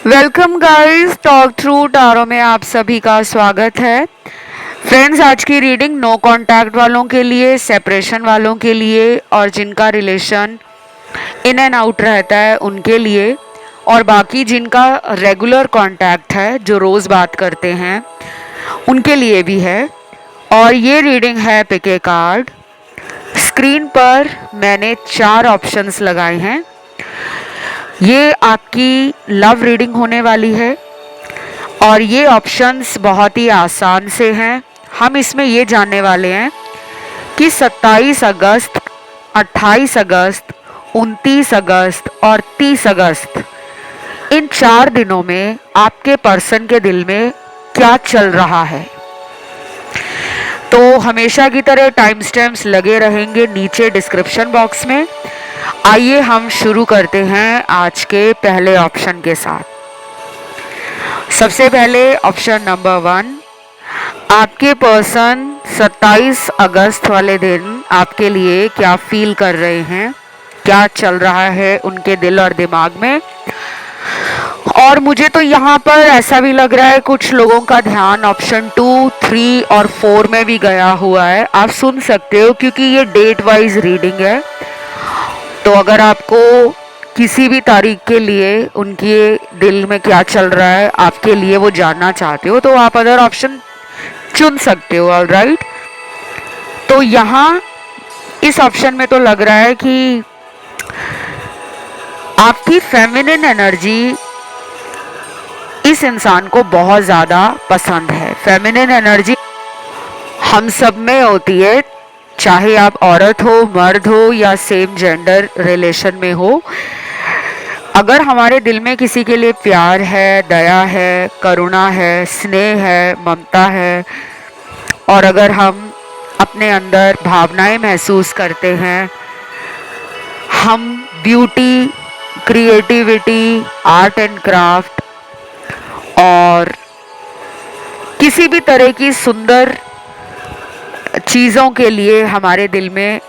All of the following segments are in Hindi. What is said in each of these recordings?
Welcome guys, talk through tarot में आप सभी का स्वागत है। फ्रेंड्स, आज की रीडिंग नो कांटेक्ट वालों के लिए, सेपरेशन वालों के लिए और जिनका रिलेशन इन एंड आउट रहता है उनके लिए, और बाकी जिनका रेगुलर कांटेक्ट है, जो रोज़ बात करते हैं, उनके लिए भी है। और ये रीडिंग है पिक ए कार्ड। स्क्रीन पर मैंने 4 ऑप्शंस लगाए हैं। ये आपकी लव रीडिंग होने वाली है और ये ऑप्शंस बहुत ही आसान से हैं। हम इसमें ये जानने वाले हैं कि 27 अगस्त, 28 अगस्त, 29 अगस्त और 30 अगस्त, इन 4 दिनों में आपके पर्सन के दिल में क्या चल रहा है। तो हमेशा की तरह टाइम स्टैम्प्स लगे रहेंगे नीचे डिस्क्रिप्शन बॉक्स में। आइए हम शुरू करते हैं आज के पहले ऑप्शन के साथ। सबसे पहले ऑप्शन नंबर 1, आपके पर्सन 27 अगस्त वाले दिन आपके लिए क्या फील कर रहे हैं, क्या चल रहा है उनके दिल और दिमाग में। और मुझे तो यहाँ पर ऐसा भी लग रहा है कुछ लोगों का ध्यान ऑप्शन 2, 3 और 4 में भी गया हुआ है। आप सुन सकते हो क्योंकि ये डेट वाइज रीडिंग है। तो अगर आपको किसी भी तारीख के लिए उनके दिल में क्या चल रहा है आपके लिए वो जानना चाहते हो तो आप अदर ऑप्शन चुन सकते हो। ऑलराइट, तो यहाँ इस ऑप्शन में तो लग रहा है कि आपकी फेमिनिन एनर्जी इस इंसान को बहुत ज़्यादा पसंद है। फेमिनिन एनर्जी हम सब में होती है, चाहे आप औरत हो, मर्द हो या सेम जेंडर रिलेशन में हो। अगर हमारे दिल में किसी के लिए प्यार है, दया है, करुणा है, स्नेह है, ममता है, और अगर हम अपने अंदर भावनाएं महसूस करते हैं, हम beauty, creativity, art and craft और किसी भी तरह की सुंदर चीज़ों के लिए हमारे दिल में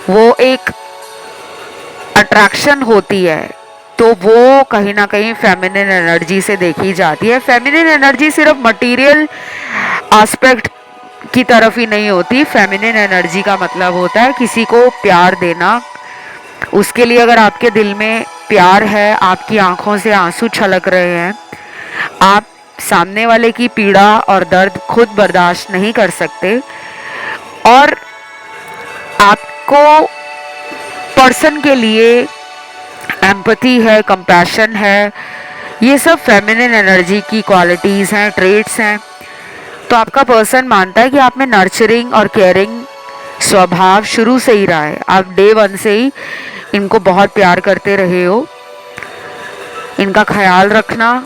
वो एक अट्रैक्शन होती है, तो वो कहीं ना कहीं फेमिनिन एनर्जी से देखी जाती है। फेमिनिन एनर्जी सिर्फ मटेरियल एस्पेक्ट की तरफ ही नहीं होती। फेमिनिन एनर्जी का मतलब होता है किसी को प्यार देना। उसके लिए अगर आपके दिल में प्यार है, आपकी आंखों से आंसू छलक रहे हैं, आप सामने वाले की पीड़ा और दर्द खुद बर्दाश्त नहीं कर सकते और आपको पर्सन के लिए एम्पैथी है, कंपैशन है, ये सब फेमिनिन एनर्जी की क्वालिटीज़ हैं, ट्रेट्स हैं। तो आपका पर्सन मानता है कि आप में नर्चरिंग और केयरिंग स्वभाव शुरू से ही रहा है। आप डे 1 से ही इनको बहुत प्यार करते रहे हो। इनका ख्याल रखना,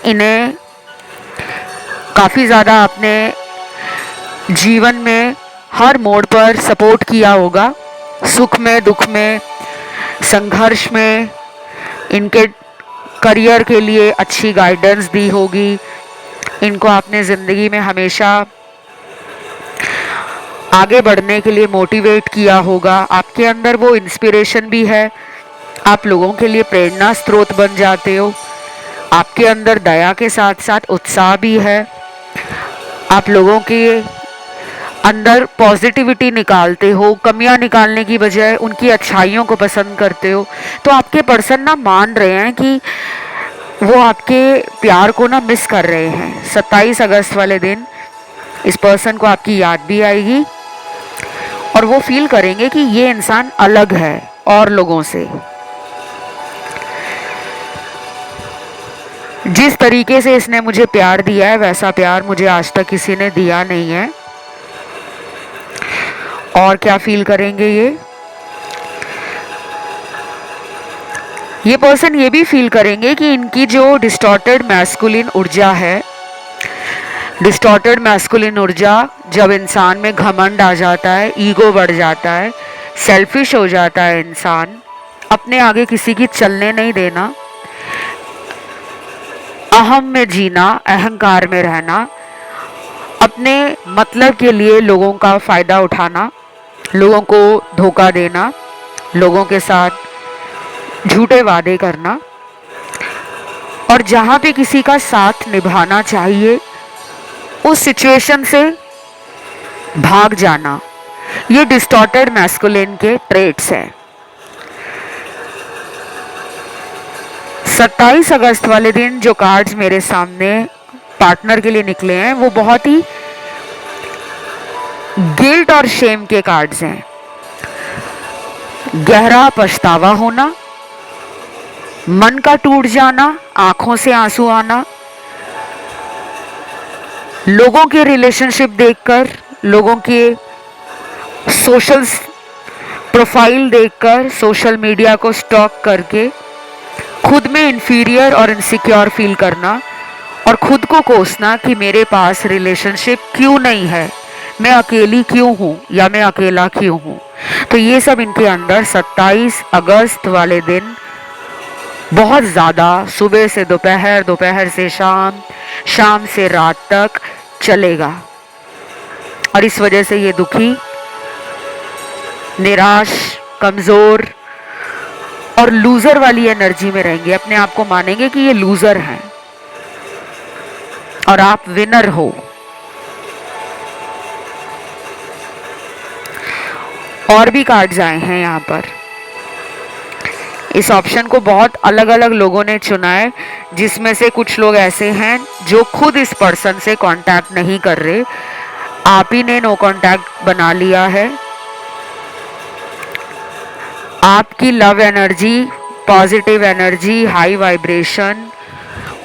इन्हें काफ़ी ज़्यादा अपने जीवन में हर मोड़ पर सपोर्ट किया होगा, सुख में, दुख में, संघर्ष में। इनके करियर के लिए अच्छी गाइडेंस दी होगी। इनको आपने ज़िंदगी में हमेशा आगे बढ़ने के लिए मोटिवेट किया होगा। आपके अंदर वो इंस्पिरेशन भी है, आप लोगों के लिए प्रेरणा स्रोत बन जाते हो। आपके अंदर दया के साथ साथ उत्साह भी है। आप लोगों के अंदर पॉजिटिविटी निकालते हो, कमियां निकालने की बजाय उनकी अच्छाइयों को पसंद करते हो। तो आपके पर्सन ना मान रहे हैं कि वो आपके प्यार को ना मिस कर रहे हैं। 27 अगस्त वाले दिन इस पर्सन को आपकी याद भी आएगी और वो फील करेंगे कि ये इंसान अलग है और लोगों से। जिस तरीके से इसने मुझे प्यार दिया है वैसा प्यार मुझे आज तक किसी ने दिया नहीं है। और क्या फील करेंगे ये पर्सन ये भी फील करेंगे कि इनकी जो डिस्टॉर्टेड मैस्कुलिन ऊर्जा है, डिस्टॉर्टेड मैस्कुलिन ऊर्जा, जब इंसान में घमंड आ जाता है, ईगो बढ़ जाता है, सेल्फिश हो जाता है इंसान, अपने आगे किसी की चलने नहीं देना, अहम में जीना, अहंकार में रहना, अपने मतलब के लिए लोगों का फ़ायदा उठाना, लोगों को धोखा देना, लोगों के साथ झूठे वादे करना और जहां पे किसी का साथ निभाना चाहिए उस सिचुएशन से भाग जाना, ये डिस्टॉर्टेड मैस्कुलिन के ट्रेट्स हैं। 27 अगस्त वाले दिन जो कार्ड्स मेरे सामने पार्टनर के लिए निकले हैं वो बहुत ही गिल्ट और शेम के कार्ड्स हैं। गहरा पछतावा होना, मन का टूट जाना, आंखों से आंसू आना, लोगों के रिलेशनशिप देखकर, लोगों के सोशल प्रोफाइल देखकर, सोशल मीडिया को स्टॉक करके खुद में इंफीरियर और इनसिक्योर फील करना और खुद को कोसना कि मेरे पास रिलेशनशिप क्यों नहीं है, मैं अकेली क्यों हूँ या मैं अकेला क्यों हूँ। तो ये सब इनके अंदर 27 अगस्त वाले दिन बहुत ज़्यादा सुबह से दोपहर, दोपहर से शाम, शाम से रात तक चलेगा और इस वजह से ये दुखी, निराश, कमज़ोर और लूज़र वाली एनर्जी में रहेंगे। अपने आप को मानेंगे कि ये लूज़र हैं और आप विनर हो। और भी कार्ड्स आए हैं यहाँ पर। इस ऑप्शन को बहुत अलग अलग लोगों ने चुना है, जिसमें से कुछ लोग ऐसे हैं जो खुद इस पर्सन से कांटेक्ट नहीं कर रहे, आप ही ने नो कांटेक्ट बना लिया है। आपकी love energy, positive energy, high vibration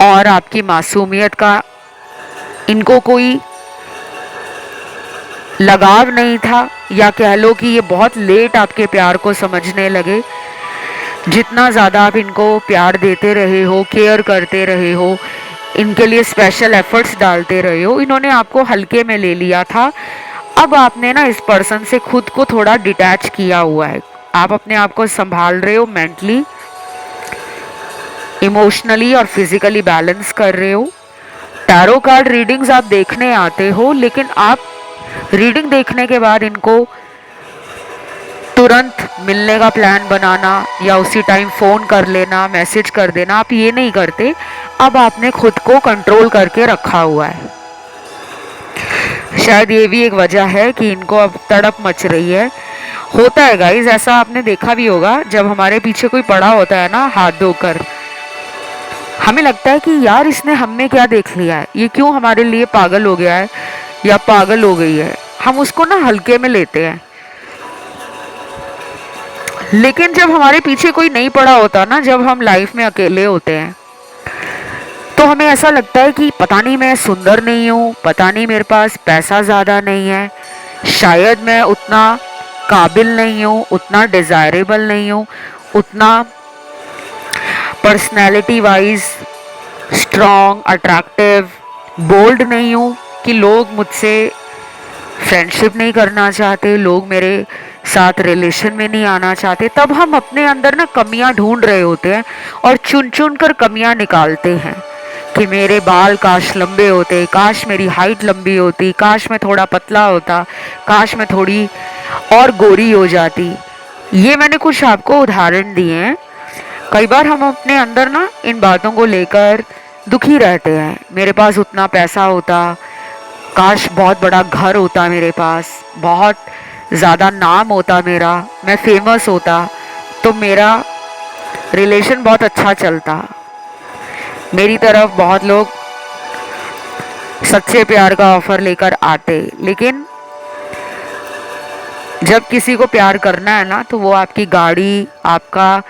और आपकी मासूमियत का इनको कोई लगाव नहीं था, या कह लो कि ये बहुत लेट आपके प्यार को समझने लगे। जितना ज़्यादा आप इनको प्यार देते रहे हो, केयर करते रहे हो, इनके लिए स्पेशल एफर्ट्स डालते रहे हो, इन्होंने आपको हल्के में ले लिया था। अब आपने ना इस पर्सन से खुद को थोड़ा डिटैच किया हुआ है। आप अपने आप को संभाल रहे हो, मेंटली, इमोशनली और फिजिकली बैलेंस कर रहे हो। टैरो कार्ड रीडिंग्स आप देखने आते हो, लेकिन आप रीडिंग देखने के बाद इनको तुरंत मिलने का प्लान बनाना या उसी टाइम फ़ोन कर लेना, मैसेज कर देना, आप ये नहीं करते। अब आपने खुद को कंट्रोल करके रखा हुआ है। शायद ये भी एक वजह है कि इनको अब तड़प मच रही है। होता है गाइज, ऐसा आपने देखा भी होगा, जब हमारे पीछे कोई पड़ा होता है ना हाथ धोकर, हमें लगता है कि यार इसने हम में क्या देख लिया है, ये क्यों हमारे लिए पागल हो गया है या पागल हो गई है। हम उसको ना हल्के में लेते हैं, लेकिन जब हमारे पीछे कोई नहीं पड़ा होता ना, जब हम लाइफ में अकेले होते हैं, तो हमें ऐसा लगता है कि पता नहीं मैं सुंदर नहीं हूँ, पता नहीं मेरे पास पैसा ज़्यादा नहीं है, शायद मैं उतना काबिल नहीं हूँ, उतना डिज़ायरेबल नहीं हूँ, उतना personality wise strong, attractive, bold नहीं हूँ कि लोग मुझसे फ्रेंडशिप नहीं करना चाहते, लोग मेरे साथ रिलेशन में नहीं आना चाहते। तब हम अपने अंदर ना कमियां ढूंढ रहे होते हैं और चुन चुन कर कमियां निकालते हैं कि मेरे बाल काश लंबे होते, काश मेरी हाइट लंबी होती, काश मैं थोड़ा पतला होता, काश मैं थोड़ी और गोरी हो जाती। ये मैंने कुछ आपको उदाहरण दिए हैं। कई बार हम अपने अंदर ना इन बातों को लेकर दुखी रहते हैं। मेरे पास उतना पैसा होता, काश बहुत बड़ा घर होता मेरे पास, बहुत ज़्यादा नाम होता मेरा, मैं फेमस होता तो मेरा रिलेशन बहुत अच्छा चलता, मेरी तरफ बहुत लोग सच्चे प्यार का ऑफर लेकर आते। लेकिन जब किसी को प्यार करना है ना, तो वो आपकी गाड़ी, आपका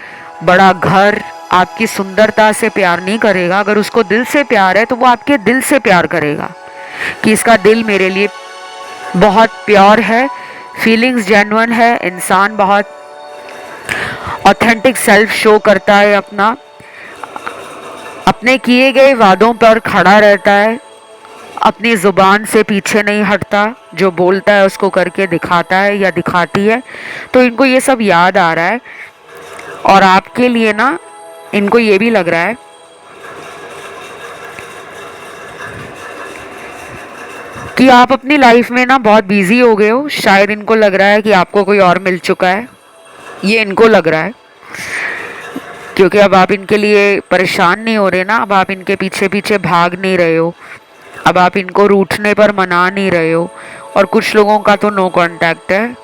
बड़ा घर, आपकी सुंदरता से प्यार नहीं करेगा। अगर उसको दिल से प्यार है तो वो आपके दिल से प्यार करेगा कि इसका दिल मेरे लिए बहुत प्योर है, फीलिंग्स जेन्युइन है, इंसान बहुत ऑथेंटिक सेल्फ शो करता है, अपने किए गए वादों पर खड़ा रहता है, अपनी ज़ुबान से पीछे नहीं हटता, जो बोलता है उसको करके दिखाता है या दिखाती है। तो इनको ये सब याद आ रहा है और आपके लिए ना इनको ये भी लग रहा है कि आप अपनी लाइफ में ना बहुत बिजी हो गए हो। शायद इनको लग रहा है कि आपको कोई और मिल चुका है, ये इनको लग रहा है। क्योंकि अब आप इनके लिए परेशान नहीं हो रहे ना, अब आप इनके पीछे पीछे भाग नहीं रहे हो, अब आप इनको रूठने पर मना नहीं रहे हो। और कुछ लोगों का तो नो कांटेक्ट है।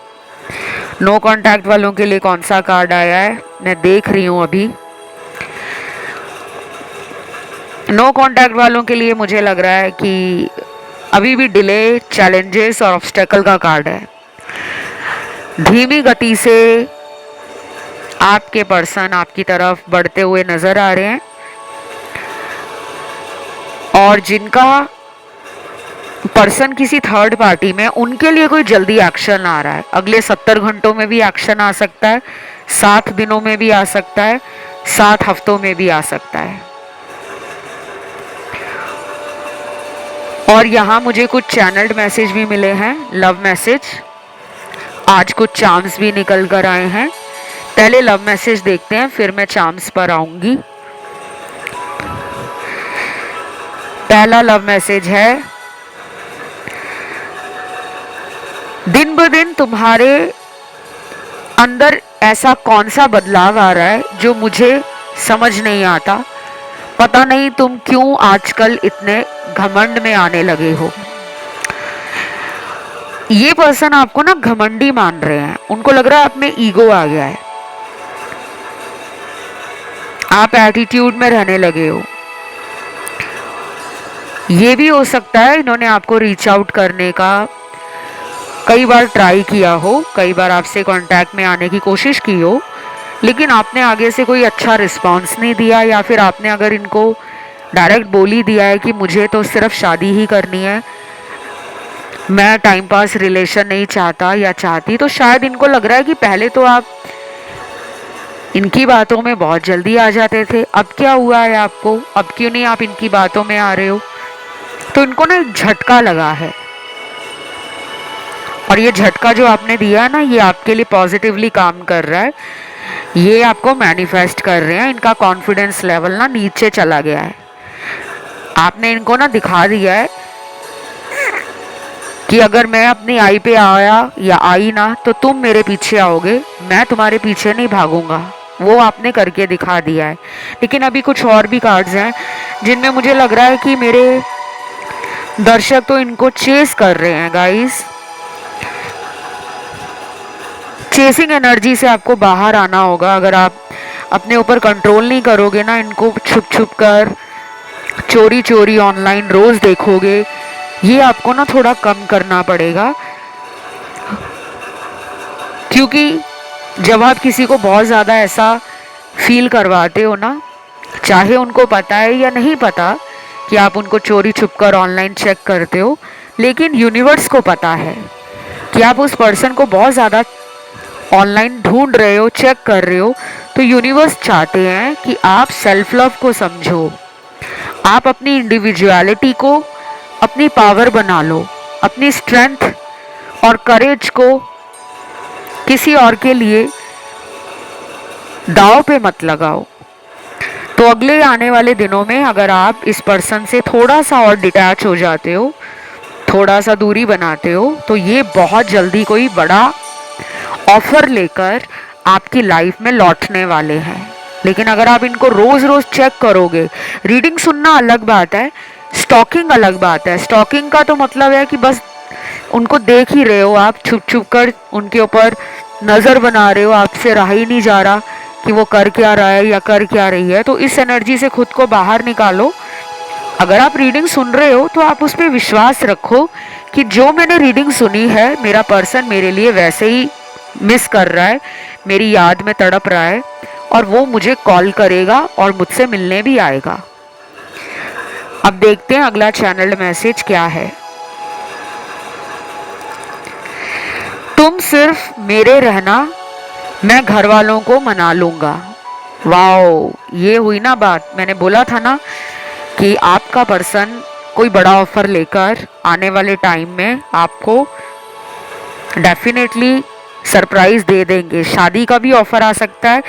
नो कांटेक्ट वालों के लिए कौन सा कार्ड आया है मैं देख रही हूँ अभी। नो कांटेक्ट वालों के लिए मुझे लग रहा है कि अभी भी डिले, चैलेंजेस और ऑब्स्टेकल का कार्ड है। धीमी गति से आपके पर्सन आपकी तरफ बढ़ते हुए नजर आ रहे हैं, और जिनका पर्सन किसी थर्ड पार्टी में, उनके लिए कोई जल्दी एक्शन आ रहा है। अगले 70 घंटों में भी एक्शन आ सकता है, 7 दिनों में भी आ सकता है, 7 हफ्तों में भी आ सकता है। और यहाँ मुझे कुछ चैनल्ड मैसेज भी मिले हैं, लव मैसेज। आज कुछ चार्म्स भी निकल कर आए हैं। पहले लव मैसेज देखते हैं, फिर मैं चार्म्स पर आऊंगी। पहला लव मैसेज है, दिन ब दिन तुम्हारे अंदर ऐसा कौन सा बदलाव आ रहा है जो मुझे समझ नहीं आता। पता नहीं तुम क्यों आजकल इतने घमंड में आने लगे हो। ये पर्सन आपको ना घमंडी मान रहे हैं, उनको लग रहा है आप में ईगो आ गया है, आप एटीट्यूड में रहने लगे हो। ये भी हो सकता है इन्होंने आपको रीच आउट करने का कई बार ट्राई किया हो, कई बार आपसे कांटेक्ट में आने की कोशिश की हो, लेकिन आपने आगे से कोई अच्छा रिस्पांस नहीं दिया, या फिर आपने अगर इनको डायरेक्ट बोल ही दिया है कि मुझे तो सिर्फ शादी ही करनी है, मैं टाइम पास रिलेशन नहीं चाहता या चाहती, तो शायद इनको लग रहा है कि पहले तो आप इनकी बातों में बहुत जल्दी आ जाते थे, अब क्या हुआ है आपको, अब क्यों नहीं आप इनकी बातों में आ रहे हो। तो इनको ना एक झटका लगा है, और ये झटका जो आपने दिया है ना, ये आपके लिए पॉजिटिवली काम कर रहा है। ये आपको मैनिफेस्ट कर रहे हैं, इनका कॉन्फिडेंस लेवल ना नीचे चला गया है। आपने इनको ना दिखा दिया है कि अगर मैं अपनी आई पे आया या आई ना, तो तुम मेरे पीछे आओगे, मैं तुम्हारे पीछे नहीं भागूंगा। वो आपने करके दिखा दिया है। लेकिन अभी कुछ और भी कार्ड्स हैं जिनमें मुझे लग रहा है कि मेरे दर्शक तो इनको चेस कर रहे हैं गाइस। चेसिंग एनर्जी से आपको बाहर आना होगा। अगर आप अपने ऊपर कंट्रोल नहीं करोगे ना, इनको छुप छुप कर, चोरी चोरी ऑनलाइन रोज देखोगे, ये आपको ना थोड़ा कम करना पड़ेगा। क्योंकि जब आप किसी को बहुत ज़्यादा ऐसा फील करवाते हो ना, चाहे उनको पता है या नहीं पता कि आप उनको चोरी छुप कर ऑनलाइन चेक करते हो, लेकिन यूनिवर्स को पता है कि आप उस पर्सन को बहुत ज़्यादा ऑनलाइन ढूंढ रहे हो, चेक कर रहे हो। तो यूनिवर्स चाहते हैं कि आप सेल्फ लव को समझो, आप अपनी इंडिविजुअलिटी को अपनी पावर बना लो, अपनी स्ट्रेंथ और करेज को किसी और के लिए दांव पे मत लगाओ। तो अगले आने वाले दिनों में अगर आप इस पर्सन से थोड़ा सा और डिटैच हो जाते हो, थोड़ा सा दूरी बनाते हो, तो ये बहुत जल्दी कोई बड़ा ऑफर लेकर आपकी लाइफ में लौटने वाले हैं। लेकिन अगर आप इनको रोज रोज चेक करोगे, रीडिंग सुनना अलग बात है, स्टॉकिंग अलग बात है। स्टॉकिंग का तो मतलब है कि बस उनको देख ही रहे हो आप, छुप छुप कर उनके ऊपर नज़र बना रहे हो, आपसे रहा ही नहीं जा रहा कि वो कर क्या रहा है या कर क्या रही है। तो इस एनर्जी से खुद को बाहर निकालो। अगर आप रीडिंग सुन रहे हो तो आप उस पर विश्वास रखो कि जो मैंने रीडिंग सुनी है, मेरा पर्सन मेरे लिए वैसे ही मिस कर रहा है, मेरी याद में तड़प रहा है, और वो मुझे कॉल करेगा और मुझसे मिलने भी आएगा। अब देखते हैं अगला चैनल मैसेज क्या है। तुम सिर्फ मेरे रहना, मैं घर वालों को मना लूंगा। वाओ, ये हुई ना बात। मैंने बोला था ना कि आपका पर्सन कोई बड़ा ऑफर लेकर आने वाले टाइम में आपको डेफिनेटली सरप्राइज दे देंगे। शादी का भी ऑफर आ सकता है,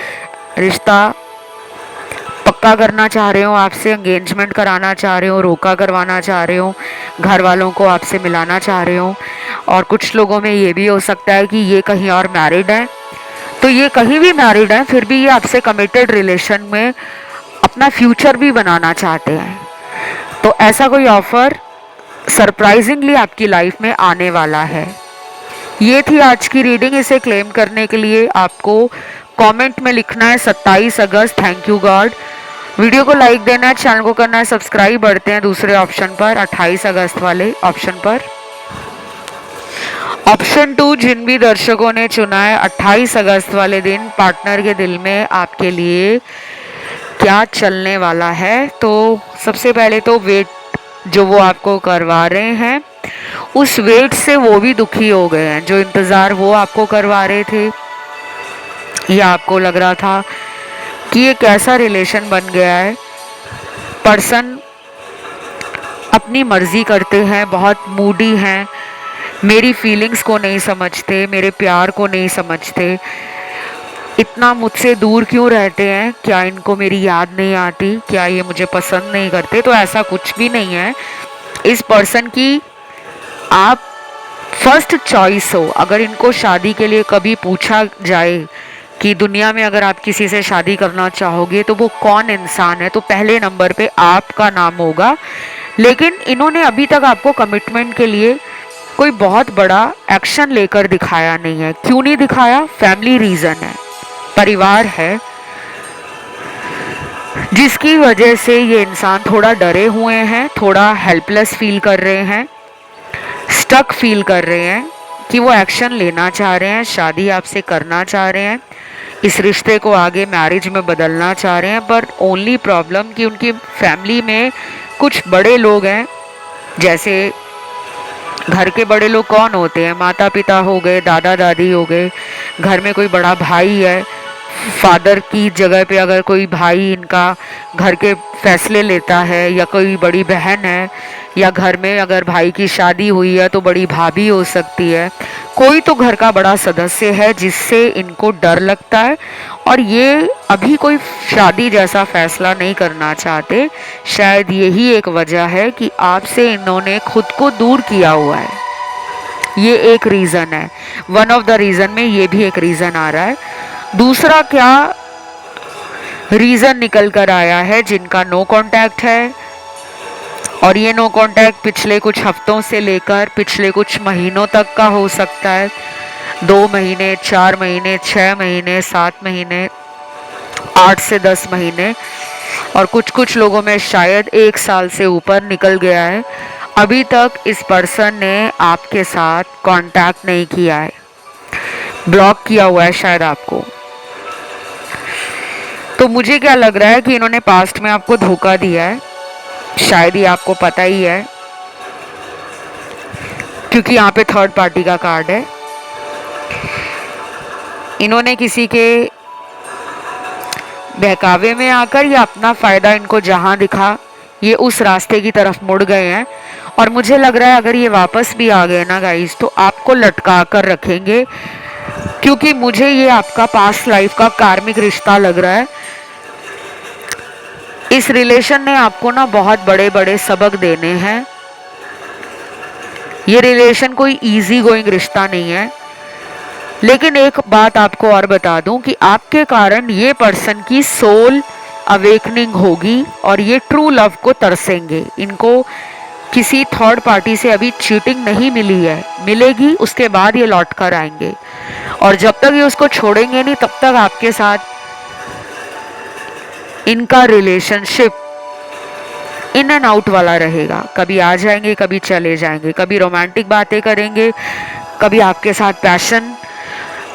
रिश्ता पक्का करना चाह रहे हो आपसे, एंगेजमेंट कराना चाह रहे हो, रोका करवाना चाह रहे हो, घर वालों को आपसे मिलाना चाह रहे हो। और कुछ लोगों में ये भी हो सकता है कि ये कहीं और मैरिड है, तो ये कहीं भी मैरिड हैं, फिर भी ये आपसे कमिटेड रिलेशन में अपना फ्यूचर भी बनाना चाहते हैं। तो ऐसा कोई ऑफर सरप्राइजिंगली आपकी लाइफ में आने वाला है। ये थी आज की रीडिंग। इसे क्लेम करने के लिए आपको कमेंट में लिखना है 27 अगस्त, थैंक यू गॉड। वीडियो को लाइक देना है, चैनल को करना है सब्सक्राइब। बढ़ते हैं दूसरे ऑप्शन पर, 28 अगस्त वाले ऑप्शन पर। ऑप्शन 2, जिन भी दर्शकों ने चुना है 28 अगस्त वाले दिन पार्टनर के दिल में आपके लिए क्या चलने वाला है। तो सबसे पहले तो वेट जो वो आपको करवा रहे हैं, उस वेट से वो भी दुखी हो गए हैं। जो इंतज़ार वो आपको करवा रहे थे, या आपको लग रहा था कि ये कैसा रिलेशन बन गया है, पर्सन अपनी मर्जी करते हैं, बहुत मूडी हैं, मेरी फीलिंग्स को नहीं समझते, मेरे प्यार को नहीं समझते, इतना मुझसे दूर क्यों रहते हैं, क्या इनको मेरी याद नहीं आती, क्या ये मुझे पसंद नहीं करते। तो ऐसा कुछ भी नहीं है। इस पर्सन की आप फर्स्ट चॉइस हो। अगर इनको शादी के लिए कभी पूछा जाए कि दुनिया में अगर आप किसी से शादी करना चाहोगे तो वो कौन इंसान है, तो पहले नंबर पे आपका नाम होगा। लेकिन इन्होंने अभी तक आपको कमिटमेंट के लिए कोई बहुत बड़ा एक्शन लेकर दिखाया नहीं है। क्यों नहीं दिखाया? फैमिली रीज़न है, परिवार है, जिसकी वजह से ये इंसान थोड़ा डरे हुए हैं, थोड़ा हेल्पलेस फील कर रहे हैं, स्टक फील कर रहे हैं कि वो एक्शन लेना चाह रहे हैं, शादी आपसे करना चाह रहे हैं, इस रिश्ते को आगे मैरिज में बदलना चाह रहे हैं। पर ओनली प्रॉब्लम कि उनकी फैमिली में कुछ बड़े लोग हैं। जैसे घर के बड़े लोग कौन होते हैं? माता पिता हो गए, दादा दादी हो गए, घर में कोई बड़ा भाई है, फादर की जगह पे अगर कोई भाई इनका घर के फैसले लेता है, या कोई बड़ी बहन है, या घर में अगर भाई की शादी हुई है तो बड़ी भाभी हो सकती है। कोई तो घर का बड़ा सदस्य है जिससे इनको डर लगता है, और ये अभी कोई शादी जैसा फैसला नहीं करना चाहते। शायद यही एक वजह है कि आपसे इन्होंने खुद को दूर किया हुआ है। ये एक रीज़न है, वन ऑफ द रीज़न में ये भी एक रीज़न आ रहा है। दूसरा क्या रीज़न निकल कर आया है? जिनका नो कांटेक्ट है, और ये नो कांटेक्ट पिछले कुछ हफ्तों से लेकर पिछले कुछ महीनों तक का हो सकता है। 2 महीने, 4 महीने, 6 महीने, 7 महीने, 8 से 10 महीने, और कुछ कुछ लोगों में शायद 1 साल से ऊपर निकल गया है। अभी तक इस पर्सन ने आपके साथ कांटेक्ट नहीं किया है, ब्लॉक किया हुआ है शायद आपको। तो मुझे क्या लग रहा है कि इन्होंने पास्ट में आपको धोखा दिया है। शायद ये आपको पता ही है, क्योंकि यहाँ पे थर्ड पार्टी का कार्ड है। इन्होंने किसी के बहकावे में आकर, या अपना फ़ायदा इनको जहाँ दिखा ये उस रास्ते की तरफ मुड़ गए हैं। और मुझे लग रहा है अगर ये वापस भी आ गए ना गाइस, तो आपको लटका कर रखेंगे, क्योंकि मुझे ये आपका पास्ट लाइफ का कार्मिक रिश्ता लग रहा है। इस रिलेशन ने आपको ना बहुत बड़े बड़े सबक देने हैं। ये रिलेशन कोई इजी गोइंग रिश्ता नहीं है। लेकिन एक बात आपको और बता दूं कि आपके कारण ये पर्सन की सोल अवेकनिंग होगी, और ये ट्रू लव को तरसेंगे। इनको किसी थर्ड पार्टी से अभी चीटिंग नहीं मिली है, मिलेगी उसके बाद ये लौट कर आएंगे। और जब तक ये उसको छोड़ेंगे नहीं, तब तक आपके साथ इनका रिलेशनशिप इन एंड आउट वाला रहेगा। कभी आ जाएंगे, कभी चले जाएंगे, कभी रोमांटिक बातें करेंगे, कभी आपके साथ पैशन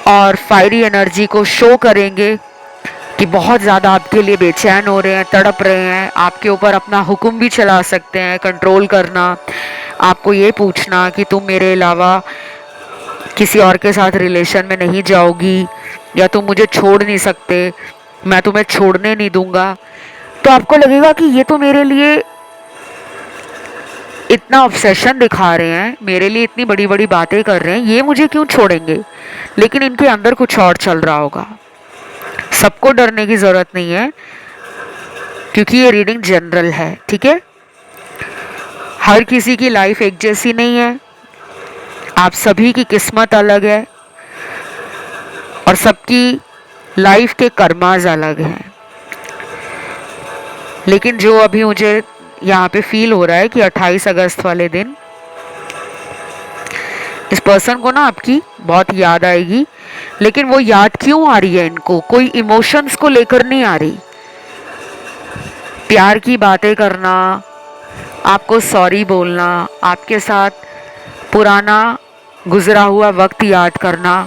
और फायरी एनर्जी को शो करेंगे कि बहुत ज़्यादा आपके लिए बेचैन हो रहे हैं, तड़प रहे हैं। आपके ऊपर अपना हुक्म भी चला सकते हैं, कंट्रोल करना, आपको ये पूछना कि तुम मेरे अलावा किसी और के साथ रिलेशन में नहीं जाओगी, या तुम मुझे छोड़ नहीं सकते, मैं तुम्हें छोड़ने नहीं दूंगा। तो आपको लगेगा कि ये तो मेरे लिए इतना ऑब्सेशन दिखा रहे हैं, मेरे लिए इतनी बड़ी बड़ी बातें कर रहे हैं, ये मुझे क्यों छोड़ेंगे। लेकिन इनके अंदर कुछ और चल रहा होगा। सबको डरने की ज़रूरत नहीं है, क्योंकि ये रीडिंग जनरल है, ठीक है। हर किसी की लाइफ एक जैसी नहीं है, आप सभी की किस्मत अलग है, और सबकी लाइफ के कर्माज अलग हैं। लेकिन जो अभी मुझे यहाँ पे फील हो रहा है कि 28 अगस्त वाले दिन इस पर्सन को ना आपकी बहुत याद आएगी। लेकिन वो याद क्यों आ रही है इनको? कोई इमोशंस को लेकर नहीं आ रही। प्यार की बातें करना, आपको सॉरी बोलना, आपके साथ पुराना गुजरा हुआ वक्त याद करना,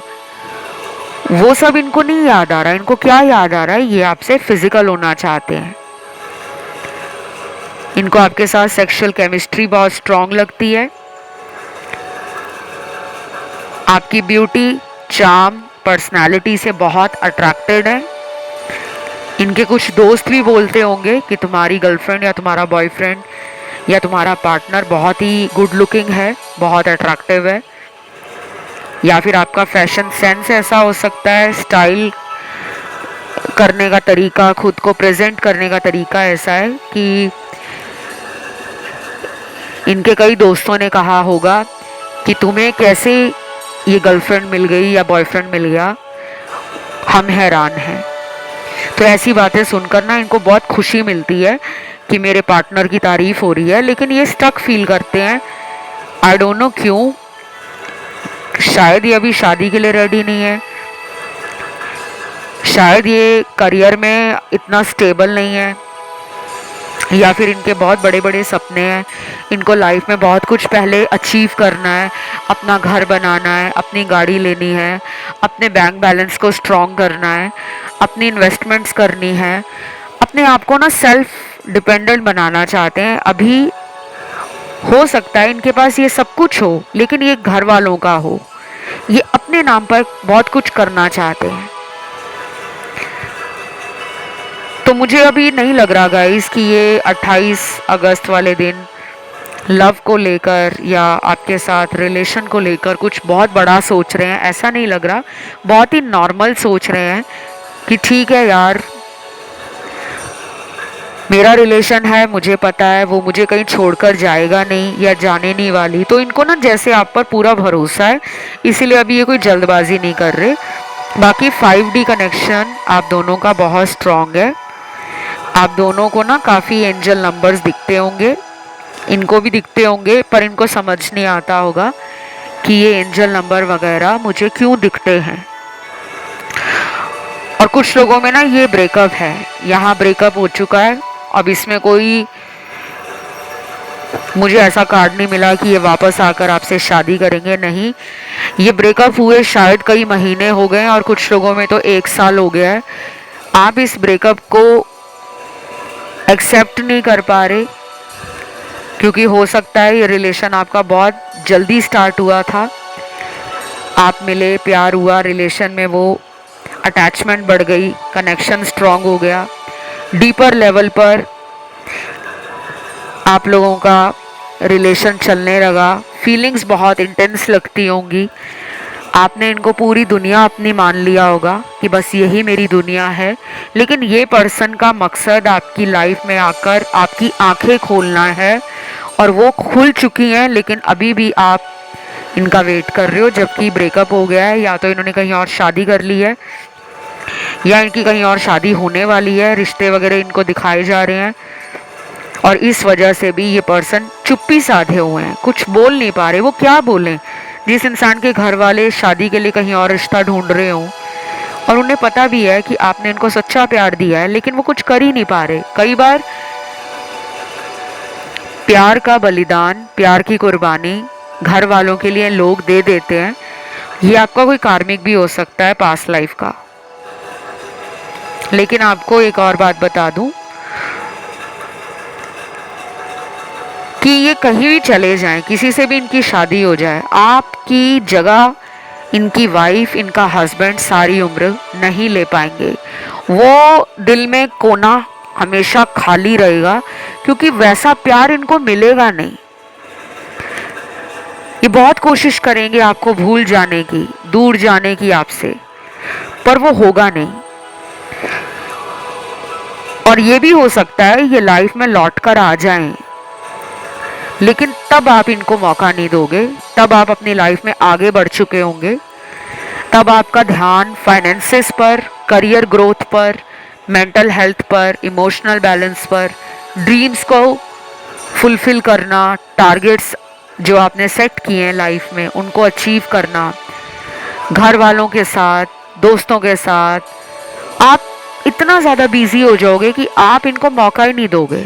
वो सब इनको नहीं याद आ रहा है। इनको क्या याद आ रहा है? ये आपसे फिजिकल होना चाहते हैं। इनको आपके साथ सेक्सुअल केमिस्ट्री बहुत स्ट्रांग लगती है। आपकी ब्यूटी, चार्म, पर्सनालिटी से बहुत अट्रैक्टेड है। इनके कुछ दोस्त भी बोलते होंगे कि तुम्हारी गर्लफ्रेंड या तुम्हारा बॉयफ्रेंड या तुम्हारा पार्टनर बहुत ही गुड लुकिंग है, बहुत अट्रैक्टिव है। या फिर आपका फैशन सेंस ऐसा हो सकता है, स्टाइल करने का तरीका, खुद को प्रेजेंट करने का तरीका ऐसा है कि इनके कई दोस्तों ने कहा होगा कि तुम्हें कैसे ये गर्लफ्रेंड मिल गई या बॉयफ्रेंड मिल गया, हम हैरान हैं। तो ऐसी बातें सुनकर ना इनको बहुत खुशी मिलती है कि मेरे पार्टनर की तारीफ हो रही है, लेकिन ये स्टक फील करते हैं। आई डोंट नो क्यों। शायद ये अभी शादी के लिए रेडी नहीं है, शायद ये करियर में इतना स्टेबल नहीं है, या फिर इनके बहुत बड़े बड़े सपने हैं। इनको लाइफ में बहुत कुछ पहले अचीव करना है, अपना घर बनाना है, अपनी गाड़ी लेनी है, अपने बैंक बैलेंस को स्ट्रॉन्ग करना है, अपनी इन्वेस्टमेंट्स करनी है, अपने आप को ना सेल्फ डिपेंडेंट बनाना चाहते हैं। अभी हो सकता है इनके पास ये सब कुछ हो, लेकिन ये घर वालों का हो। ये अपने नाम पर बहुत कुछ करना चाहते हैं। तो मुझे अभी नहीं लग रहा गाइस कि ये 28 अगस्त वाले दिन लव को लेकर या आपके साथ रिलेशन को लेकर कुछ बहुत बड़ा सोच रहे हैं। ऐसा नहीं लग रहा। बहुत ही नॉर्मल सोच रहे हैं कि ठीक है यार, मेरा रिलेशन है, मुझे पता है वो मुझे कहीं छोड़कर जाएगा नहीं या जाने नहीं वाली। तो इनको ना जैसे आप पर पूरा भरोसा है, इसीलिए अभी ये कोई जल्दबाजी नहीं कर रहे। बाकी 5D कनेक्शन आप दोनों का बहुत स्ट्रांग है। आप दोनों को ना काफ़ी एंजल नंबर्स दिखते होंगे, इनको भी दिखते होंगे, पर इनको समझ नहीं आता होगा कि ये एंजल नंबर वगैरह मुझे क्यों दिखते हैं। और कुछ लोगों में ना ये ब्रेकअप है, यहाँ ब्रेकअप हो चुका है। अब इसमें कोई मुझे ऐसा कार्ड नहीं मिला कि ये वापस आकर आपसे शादी करेंगे, नहीं। ये ब्रेकअप हुए शायद कई महीने हो गए और कुछ लोगों में तो 1 साल हो गया है। आप इस ब्रेकअप को एक्सेप्ट नहीं कर पा रहे, क्योंकि हो सकता है ये रिलेशन आपका बहुत जल्दी स्टार्ट हुआ था। आप मिले, प्यार हुआ, रिलेशन में वो अटैचमेंट बढ़ गई, कनेक्शन स्ट्रांग हो गया, डीपर लेवल पर आप लोगों का रिलेशन चलने लगा। फीलिंग्स बहुत इंटेंस लगती होंगी। आपने इनको पूरी दुनिया अपनी मान लिया होगा कि बस यही मेरी दुनिया है। लेकिन ये पर्सन का मकसद आपकी लाइफ में आकर आपकी आंखें खोलना है, और वो खुल चुकी हैं, लेकिन अभी भी आप इनका वेट कर रहे हो। जबकि ब्रेकअप हो गया है, या तो इन्होंने कहीं और शादी कर ली है या इनकी कहीं और शादी होने वाली है। रिश्ते वगैरह इनको दिखाए जा रहे हैं, और इस वजह से भी ये पर्सन चुप्पी साधे हुए हैं, कुछ बोल नहीं पा रहे। वो क्या बोलें? जिस इंसान के घर वाले शादी के लिए कहीं और रिश्ता ढूंढ रहे हों, और उन्हें पता भी है कि आपने इनको सच्चा प्यार दिया है, लेकिन वो कुछ कर ही नहीं पा रहे। कई बार प्यार का बलिदान, प्यार की कुर्बानी घर वालों के लिए लोग दे देते हैं। ये आपका कोई कार्मिक भी हो सकता है, पास्ट लाइफ का। लेकिन आपको एक और बात बता दूं कि ये कहीं भी चले जाएं, किसी से भी इनकी शादी हो जाए, आपकी जगह इनकी वाइफ, इनका हस्बैंड सारी उम्र नहीं ले पाएंगे। वो दिल में कोना हमेशा खाली रहेगा, क्योंकि वैसा प्यार इनको मिलेगा नहीं। ये बहुत कोशिश करेंगे आपको भूल जाने की, दूर जाने की आपसे, पर वो होगा नहीं। और ये भी हो सकता है ये लाइफ में लौट कर आ जाएं, लेकिन तब आप इनको मौका नहीं दोगे, तब आप अपनी लाइफ में आगे बढ़ चुके होंगे। तब आपका ध्यान फाइनेंसेस पर, करियर ग्रोथ पर, मेंटल हेल्थ पर, इमोशनल बैलेंस पर, ड्रीम्स को फुलफिल करना, टारगेट्स जो आपने सेट किए हैं लाइफ में उनको अचीव करना, घर वालों के साथ, दोस्तों के साथ, आप इतना ज़्यादा बिजी हो जाओगे कि आप इनको मौका ही नहीं दोगे।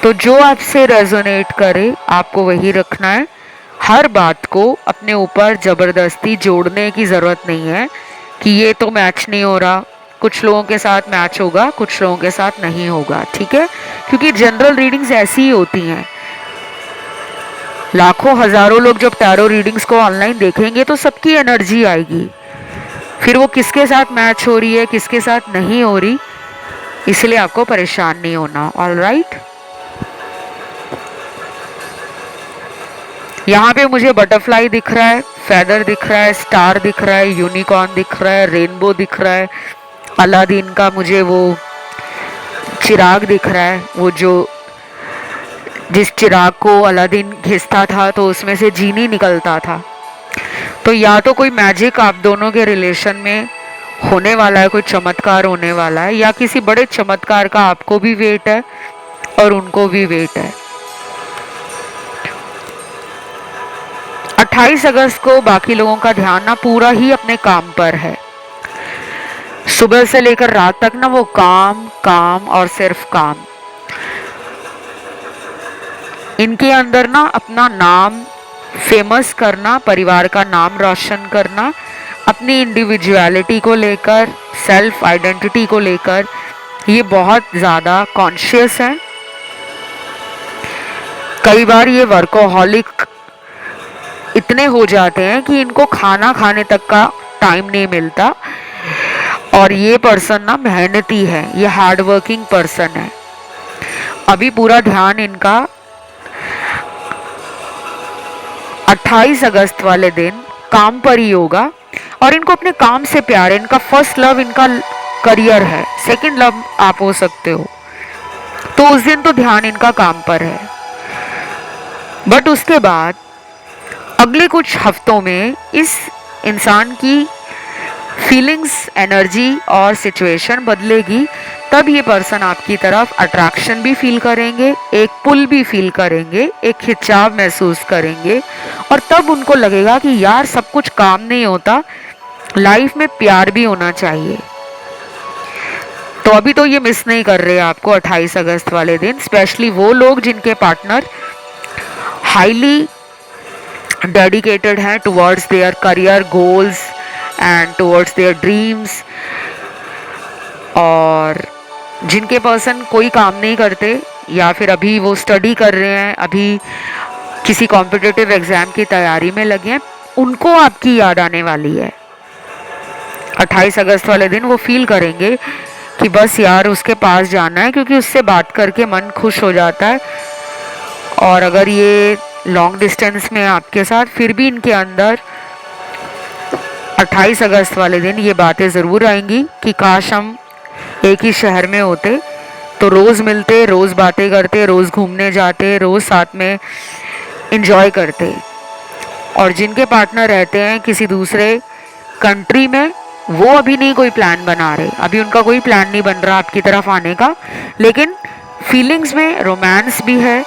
तो जो आपसे रेजोनेट करे आपको वही रखना है। हर बात को अपने ऊपर ज़बरदस्ती जोड़ने की ज़रूरत नहीं है कि ये तो मैच नहीं हो रहा, कुछ लोगों के साथ मैच होगा, कुछ लोगों के साथ नहीं होगा, ठीक है। क्योंकि जनरल रीडिंग्स ऐसी ही होती हैं। लाखों हज़ारों लोग जब टैरो रीडिंग्स को ऑनलाइन देखेंगे तो सबकी एनर्जी आएगी, फिर वो किसके साथ मैच हो रही है, किसके साथ नहीं हो रही, इसलिए आपको परेशान नहीं होना। ऑलराइट, यहाँ पे मुझे बटरफ्लाई दिख रहा है, फेदर दिख रहा है, स्टार दिख रहा है, यूनिकॉर्न दिख रहा है, रेनबो दिख रहा है, अलादीन का मुझे वो चिराग दिख रहा है, वो जो जिस चिराग को अलादीन घिसता था तो उसमें से जीनी निकलता था। तो या तो कोई मैजिक आप दोनों के रिलेशन में होने वाला है, कोई चमत्कार होने वाला है, या किसी बड़े चमत्कार का आपको भी वेट है और उनको भी वेट है। 28 अगस्त को बाकी लोगों का ध्यान ना पूरा ही अपने काम पर है। सुबह से लेकर रात तक ना वो काम काम और सिर्फ काम। इनके अंदर ना अपना नाम फेमस करना, परिवार का नाम रोशन करना, अपनी इंडिविजुअलिटी को लेकर, सेल्फ आइडेंटिटी को लेकर ये बहुत ज़्यादा कॉन्शियस है। कई बार ये वर्कोहॉलिक इतने हो जाते हैं कि इनको खाना खाने तक का टाइम नहीं मिलता। और ये पर्सन ना मेहनती है, ये हार्ड वर्किंग पर्सन है। अभी पूरा ध्यान इनका 28 अगस्त वाले दिन काम पर ही होगा। और इनको अपने काम से प्यार है। इनका फर्स्ट लव इनका करियर है, सेकंड लव आप हो सकते हो। तो उस दिन तो ध्यान इनका काम पर है। बट उसके बाद अगले कुछ हफ्तों में इस इंसान की फीलिंग्स, एनर्जी और सिचुएशन बदलेगी। तब ये पर्सन आपकी तरफ अट्रैक्शन भी फील करेंगे, एक पुल भी फील करेंगे, एक खिंचाव महसूस करेंगे। और तब उनको लगेगा कि यार सब कुछ काम नहीं होता, लाइफ में प्यार भी होना चाहिए। तो अभी तो ये मिस नहीं कर रहे आपको 28 अगस्त वाले दिन। स्पेशली वो लोग जिनके पार्टनर हाईली डेडिकेटेड हैं towards their career goals and towards their dreams, और जिनके पर्सन कोई काम नहीं करते या फिर अभी वो स्टडी कर रहे हैं, अभी किसी कॉम्पिटिटिव एग्जाम की तैयारी में लगे हैं, उनको आपकी याद आने वाली है। 28 अगस्त वाले दिन वो फील करेंगे कि बस यार उसके पास जाना है, क्योंकि उससे बात करके मन खुश हो जाता है। और अगर ये लॉन्ग डिस्टेंस में आपके साथ, फिर भी इनके अंदर 28 अगस्त वाले दिन ये बातें ज़रूर आएंगी कि काश हम एक ही शहर में होते, तो रोज़ मिलते, रोज़ बातें करते, रोज़ घूमने जाते, रोज़ साथ में इंजॉय करते। और जिनके पार्टनर रहते हैं किसी दूसरे कंट्री में, वो अभी नहीं कोई प्लान बना रहे, अभी उनका कोई प्लान नहीं बन रहा आपकी तरफ आने का, लेकिन फीलिंग्स में रोमांस भी है,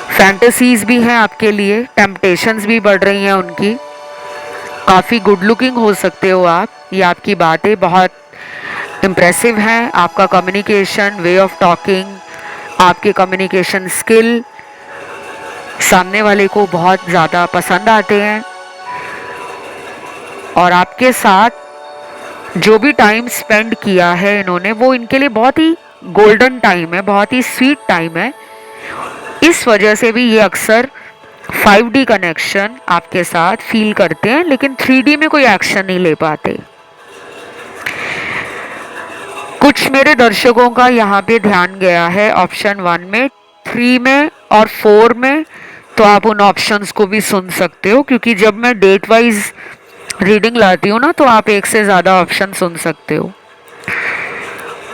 फैंटेसीज भी हैं आपके लिए, टेम्पटेशंस भी बढ़ रही हैं उनकी। काफ़ी गुड लुकिंग हो सकते हो आप, ये आपकी बातें बहुत इम्प्रेसिव हैं, आपका कम्युनिकेशन, वे ऑफ टॉकिंग, आपके कम्युनिकेशन स्किल सामने वाले को बहुत ज़्यादा पसंद आते हैं। और आपके साथ जो भी टाइम स्पेंड किया है इन्होंने, वो इनके लिए बहुत ही गोल्डन टाइम है, बहुत ही स्वीट टाइम है। इस वजह से भी ये अक्सर 5D कनेक्शन आपके साथ फील करते हैं, लेकिन 3D में कोई एक्शन नहीं ले पाते। कुछ मेरे दर्शकों का यहाँ पे ध्यान गया है ऑप्शन 1 में, 3 में और 4 में, तो आप उन ऑप्शंस को भी सुन सकते हो, क्योंकि जब मैं डेट वाइज रीडिंग लाती हूँ ना, तो आप एक से ज़्यादा ऑप्शन सुन सकते हो।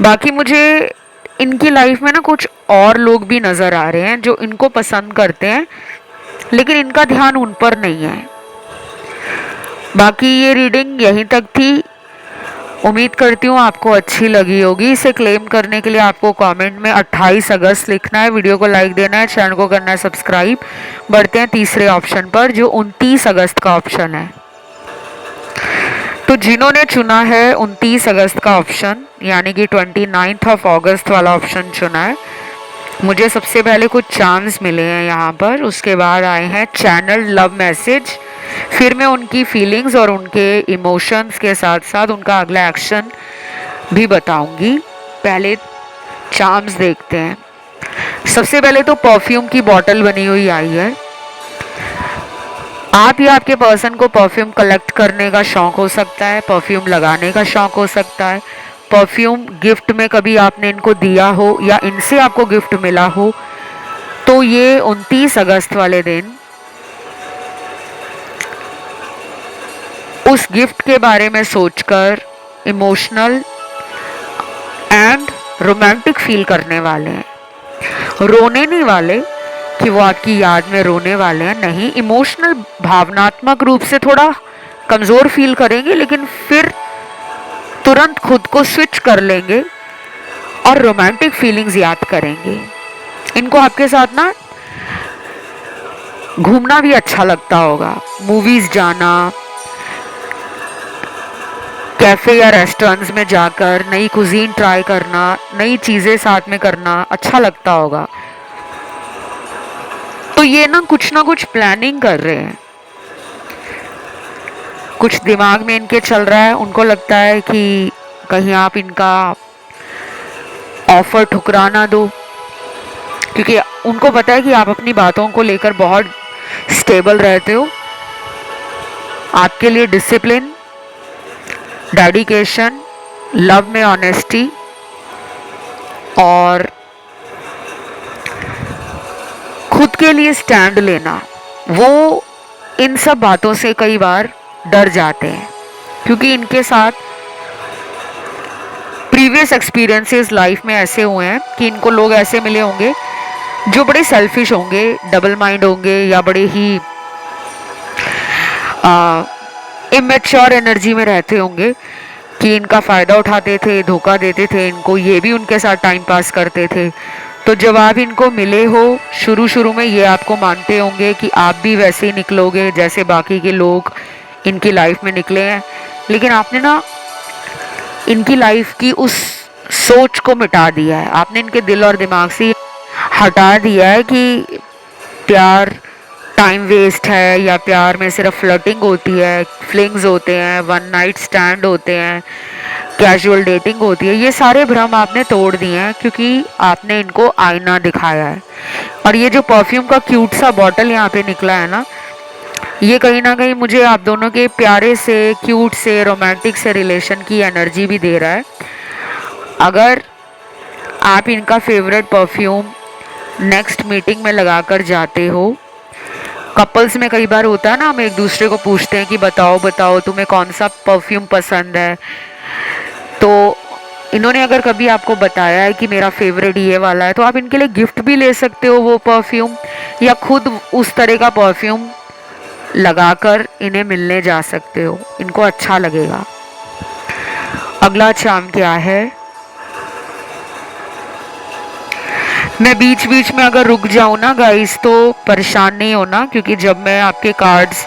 बाकी मुझे इनकी लाइफ में ना कुछ और लोग भी नज़र आ रहे हैं जो इनको पसंद करते हैं, लेकिन इनका ध्यान उन पर नहीं है। बाकी ये रीडिंग यहीं तक थी। उम्मीद करती हूँ आपको अच्छी लगी होगी। इसे क्लेम करने के लिए आपको कमेंट में 28 अगस्त लिखना है, वीडियो को लाइक देना है, चैनल को करना है सब्सक्राइब। बढ़ते हैं तीसरे ऑप्शन पर जो 29 अगस्त का ऑप्शन है। तो जिन्होंने चुना है 29 अगस्त का ऑप्शन यानी कि 29 ऑफ अगस्त वाला ऑप्शन चुना है, मुझे सबसे पहले कुछ चांस मिले हैं यहाँ पर, उसके बाद आए हैं चैनल लव मैसेज। फिर मैं उनकी फीलिंग्स और उनके इमोशंस के साथ साथ उनका अगला एक्शन भी बताऊंगी। पहले चार्म्स देखते हैं। सबसे पहले तो परफ्यूम की बॉटल बनी हुई आई है। आप या आपके पर्सन को परफ्यूम कलेक्ट करने का शौक हो सकता है, परफ्यूम लगाने का शौक हो सकता है, परफ्यूम गिफ्ट में कभी आपने इनको दिया हो या इनसे आपको गिफ्ट मिला हो। तो ये 29 अगस्त वाले दिन उस गिफ्ट के बारे में सोचकर इमोशनल एंड रोमांटिक फील करने वाले हैं। रोने नहीं वाले कि वो आपकी याद में रोने वाले हैं, नहीं, इमोशनल भावनात्मक रूप से थोड़ा कमज़ोर फील करेंगे, लेकिन फिर तुरंत खुद को स्विच कर लेंगे और रोमांटिक फीलिंग्स याद करेंगे। इनको आपके साथ ना घूमना भी अच्छा लगता होगा, मूवीज़ जाना, कैफ़े या रेस्टोरेंट्स में जाकर नई कुजीन ट्राई करना, नई चीज़ें साथ में करना अच्छा लगता होगा। तो ये ना कुछ प्लानिंग कर रहे हैं, कुछ दिमाग में इनके चल रहा है। उनको लगता है कि कहीं आप इनका ऑफर ठुकरा ना दो, क्योंकि उनको पता है कि आप अपनी बातों को लेकर बहुत स्टेबल रहते हो। आपके लिए डिसिप्लिन, डेडिकेशन, लव में ऑनेस्टी और खुद के लिए स्टैंड लेना, वो इन सब बातों से कई बार डर जाते हैं, क्योंकि इनके साथ प्रीवियस एक्सपीरियंसेस लाइफ में ऐसे हुए हैं कि इनको लोग ऐसे मिले होंगे जो बड़े सेल्फिश होंगे, डबल माइंड होंगे या बड़े ही इमेच्योर एनर्जी में रहते होंगे कि इनका फ़ायदा उठाते थे, धोखा देते थे इनको, ये भी उनके साथ टाइम पास करते थे। तो जब आप इनको मिले हो शुरू शुरू में, ये आपको मानते होंगे कि आप भी वैसे ही निकलोगे जैसे बाकी के लोग इनकी लाइफ में निकले हैं, लेकिन आपने ना इनकी लाइफ की उस सोच को मिटा दिया है। आपने इनके दिल और दिमाग से हटा दिया है कि प्यार टाइम वेस्ट है या प्यार में सिर्फ फ्लर्टिंग होती है, फ्लिंग्स होते हैं, वन नाइट स्टैंड होते हैं, कैजुअल डेटिंग होती है। ये सारे भ्रम आपने तोड़ दिए हैं क्योंकि आपने इनको आईना दिखाया है। और ये जो परफ्यूम का क्यूट सा बॉटल यहाँ पे निकला है ना, ये कहीं ना कहीं मुझे आप दोनों के प्यारे से, क्यूट से, रोमांटिक से रिलेशन की एनर्जी भी दे रहा है। अगर आप इनका फेवरेट परफ्यूम नेक्स्ट मीटिंग में लगाकर जाते हो, कपल्स में कई बार होता है ना, हम एक दूसरे को पूछते हैं कि बताओ बताओ तुम्हें कौन सा परफ्यूम पसंद है, तो इन्होंने अगर कभी आपको बताया है कि मेरा फेवरेट ये वाला है, तो आप इनके लिए गिफ्ट भी ले सकते हो वो परफ्यूम, या खुद उस तरह का परफ्यूम लगाकर इन्हें मिलने जा सकते हो, इनको अच्छा लगेगा। अगला चार्म क्या है? मैं बीच बीच में अगर रुक जाऊँ ना गाइस तो परेशान नहीं होना, क्योंकि जब मैं आपके कार्ड्स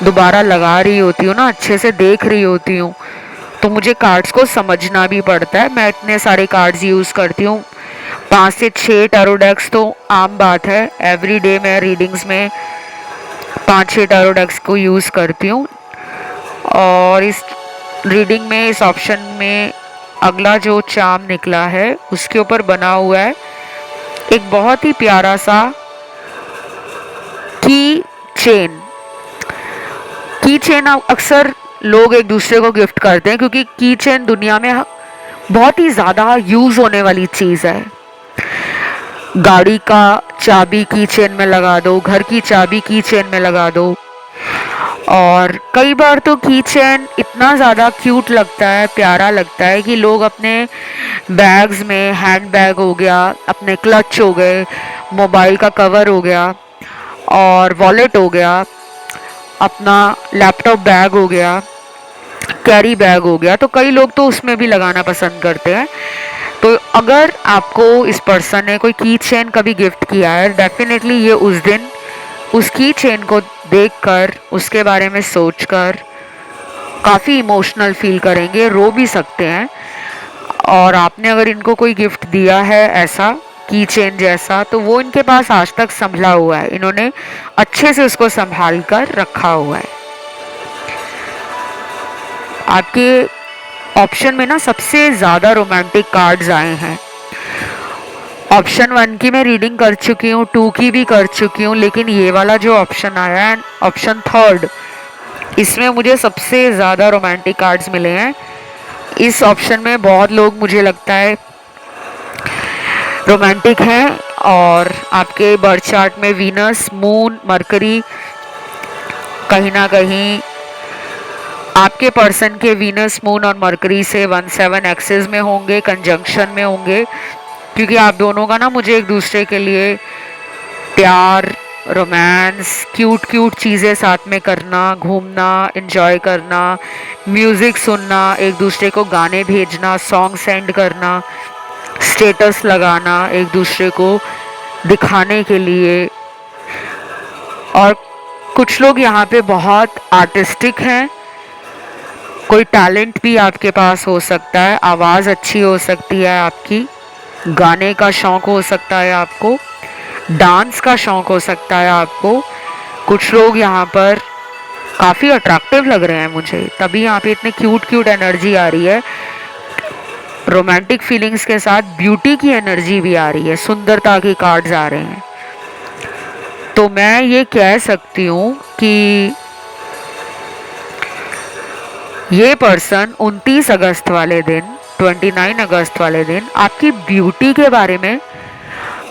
दोबारा लगा रही होती हूँ ना, अच्छे से देख रही होती हूँ, तो मुझे कार्ड्स को समझना भी पड़ता है। मैं इतने सारे कार्ड्स यूज़ करती हूँ, 5 से 6 टैरो डेक्स तो आम बात है। एवरीडे मैं रीडिंग्स में 5-6 टैरो डेक्स को यूज़ करती हूँ। और इस रीडिंग में, इस ऑप्शन में अगला जो चार्म निकला है उसके ऊपर बना हुआ है एक बहुत ही प्यारा सा की चेन। की चेन अक्सर लोग एक दूसरे को गिफ्ट करते हैं, क्योंकि की चेन दुनिया में बहुत ही ज़्यादा यूज़ होने वाली चीज़ है। गाड़ी का चाबी की चेन में लगा दो, घर की चाबी की चेन में लगा दो, और कई बार तो की चेन इतना ज़्यादा क्यूट लगता है, प्यारा लगता है कि लोग अपने बैग्स में, हैंड बैग हो गया, अपने क्लच हो गए, मोबाइल का कवर हो गया और वॉलेट हो गया, अपना लैपटॉप बैग हो गया, कैरी बैग हो गया, तो कई लोग तो उसमें भी लगाना पसंद करते हैं। तो अगर आपको इस पर्सन ने कोई की चेन कभी गिफ्ट किया है, डेफिनेटली ये उस दिन उस की चेन को देखकर, उसके बारे में सोचकर काफ़ी इमोशनल फील करेंगे, रो भी सकते हैं। और आपने अगर इनको कोई गिफ्ट दिया है ऐसा की चेन जैसा, तो वो इनके पास आज तक संभला हुआ है, इन्होंने अच्छे से उसको संभाल कर रखा हुआ है। आपके ऑप्शन में ना सबसे ज़्यादा रोमांटिक कार्ड्स आए हैं। ऑप्शन 1 की मैं रीडिंग कर चुकी हूँ, 2 की भी कर चुकी हूँ, लेकिन ये वाला जो ऑप्शन आया है, ऑप्शन 3, इसमें मुझे सबसे ज़्यादा रोमांटिक कार्ड्स मिले हैं। इस ऑप्शन में बहुत लोग मुझे लगता है रोमांटिक हैं, और आपके बर्थ चार्ट में वीनस, मून, मरकरी, कहीं ना कहीं आपके पर्सन के वीनस, मून और मरकरी से 17 एक्सिस में होंगे, कंजंक्शन में होंगे, क्योंकि आप दोनों का ना मुझे एक दूसरे के लिए प्यार, रोमांस, क्यूट क्यूट चीज़ें साथ में करना, घूमना, एंजॉय करना, म्यूज़िक सुनना, एक दूसरे को गाने भेजना, सॉन्ग सेंड करना, स्टेटस लगाना एक दूसरे को दिखाने के लिए। और कुछ लोग यहाँ पे बहुत आर्टिस्टिक हैं, कोई टैलेंट भी आपके पास हो सकता है, आवाज़ अच्छी हो सकती है आपकी, गाने का शौक़ हो सकता है आपको, डांस का शौक़ हो सकता है आपको। कुछ लोग यहाँ पर काफ़ी अट्रैक्टिव लग रहे हैं मुझे, तभी यहाँ पे इतने क्यूट क्यूट एनर्जी आ रही है। रोमांटिक फीलिंग्स के साथ ब्यूटी की एनर्जी भी आ रही है, सुंदरता के कार्ड्स आ रहे हैं। तो मैं ये कह सकती हूँ कि ये पर्सन 29 अगस्त वाले दिन, 29 अगस्त वाले दिन आपकी ब्यूटी के बारे में,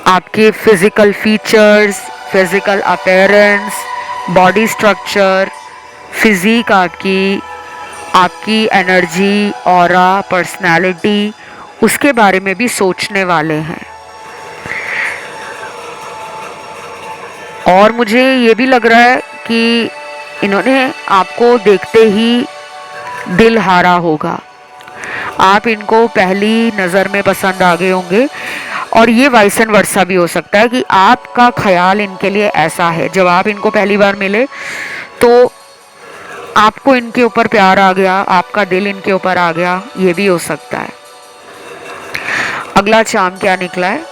आपके physical features, physical appearance, body structure, physique आपकी, आपकी एनर्जी, ऑरा, पर्सनालिटी, उसके बारे में भी सोचने वाले हैं। और मुझे ये भी लग रहा है कि इन्होंने आपको देखते ही दिल हारा होगा, आप इनको पहली नज़र में पसंद आ गए होंगे। और ये वाइस एंड वर्सा भी हो सकता है कि आपका ख्याल इनके लिए ऐसा है, जब आप इनको पहली बार मिले तो आपको इनके ऊपर प्यार आ गया, आपका दिल इनके ऊपर आ गया, ये भी हो सकता है। अगला चार्म क्या निकला है?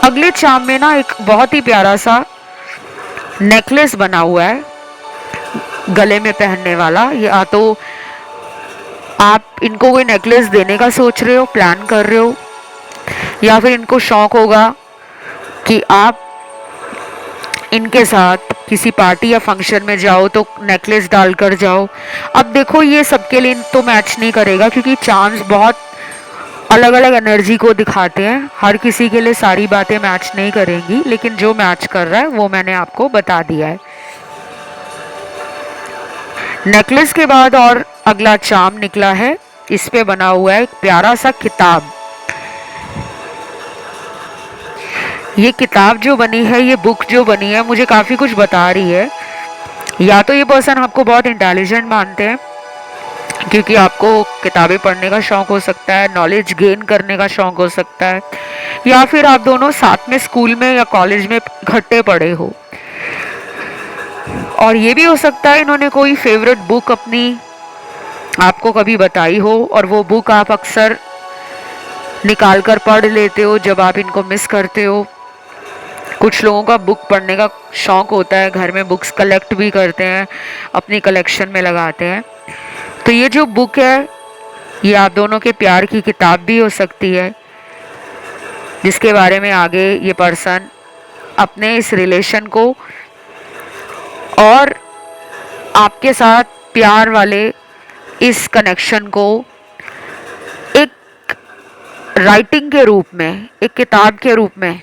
अगले चार्म में ना एक बहुत ही प्यारा सा नेकलेस बना हुआ है, गले में पहनने वाला। या तो आप इनको कोई नेकलेस देने का सोच रहे हो, प्लान कर रहे हो, या फिर इनको शौक होगा कि आप इनके साथ किसी पार्टी या फंक्शन में जाओ तो नेकलेस डालकर जाओ। अब देखो ये सबके लिए तो मैच नहीं करेगा, क्योंकि चार्म्स बहुत अलग अलग एनर्जी को दिखाते हैं, हर किसी के लिए सारी बातें मैच नहीं करेंगी, लेकिन जो मैच कर रहा है वो मैंने आपको बता दिया है। नेकलेस के बाद और अगला चार्म निकला है, इस पे बना हुआ है एक प्यारा सा किताब। ये किताब जो बनी है, ये बुक जो बनी है, मुझे काफ़ी कुछ बता रही है। या तो ये पर्सन आपको बहुत इंटेलिजेंट मानते हैं, क्योंकि आपको किताबें पढ़ने का शौक़ हो सकता है, नॉलेज गेन करने का शौक़ हो सकता है, या फिर आप दोनों साथ में स्कूल में या कॉलेज में इकट्ठे पढ़े हो। और ये भी हो सकता है इन्होंने कोई फेवरेट बुक अपनी आपको कभी बताई हो, और वो बुक आप अक्सर निकाल कर पढ़ लेते हो जब आप इनको मिस करते हो। कुछ लोगों का बुक पढ़ने का शौक़ होता है, घर में बुक्स कलेक्ट भी करते हैं, अपनी कलेक्शन में लगाते हैं। तो ये जो बुक है, ये आप दोनों के प्यार की किताब भी हो सकती है, जिसके बारे में आगे ये पर्सन अपने इस रिलेशन को और आपके साथ प्यार वाले इस कनेक्शन को एक राइटिंग के रूप में, एक किताब के रूप में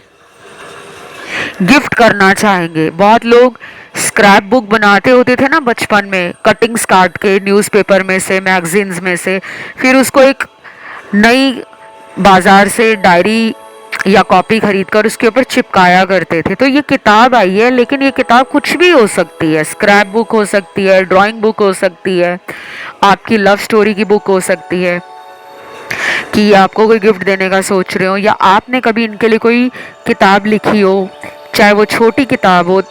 गिफ्ट करना चाहेंगे। बहुत लोग स्क्रैप बुक बनाते होते थे ना बचपन में, कटिंग्स काट के न्यूज़पेपर में से, मैगजीन्स में से, फिर उसको एक नई बाज़ार से डायरी या कॉपी खरीद कर उसके ऊपर चिपकाया करते थे। तो ये किताब आई है, लेकिन ये किताब कुछ भी हो सकती है। स्क्रैप बुक हो सकती है, ड्राइंग बुक हो सकती है, आपकी लव स्टोरी की बुक हो सकती है कि ये आपको कोई गिफ्ट देने का सोच रहे हो, या आपने कभी इनके लिए कोई किताब लिखी हो, चाहे वो छोटी किताब हो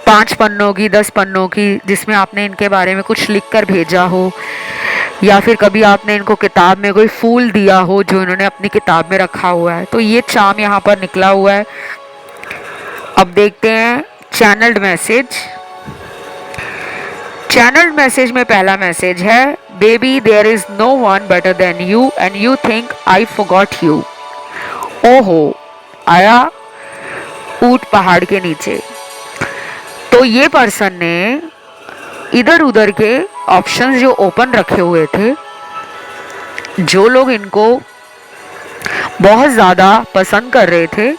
5 पन्नों की, 10 पन्नों की, जिसमें आपने इनके बारे में कुछ लिख कर भेजा हो, या फिर कभी आपने इनको किताब में कोई फूल दिया हो जो इन्होंने अपनी किताब में रखा हुआ है। तो ये चार्म यहाँ पर निकला हुआ है। अब देखते हैं चैनल्ड मैसेज। चैनल्ड मैसेज में पहला मैसेज है, baby there is no one better than you and you think I forgot you. ओहो, आया ऊंट पहाड़ के नीचे। तो ये पर्सन ने इधर उधर के ऑप्शंस जो ओपन रखे हुए थे, जो लोग इनको बहुत ज़्यादा पसंद कर रहे थे,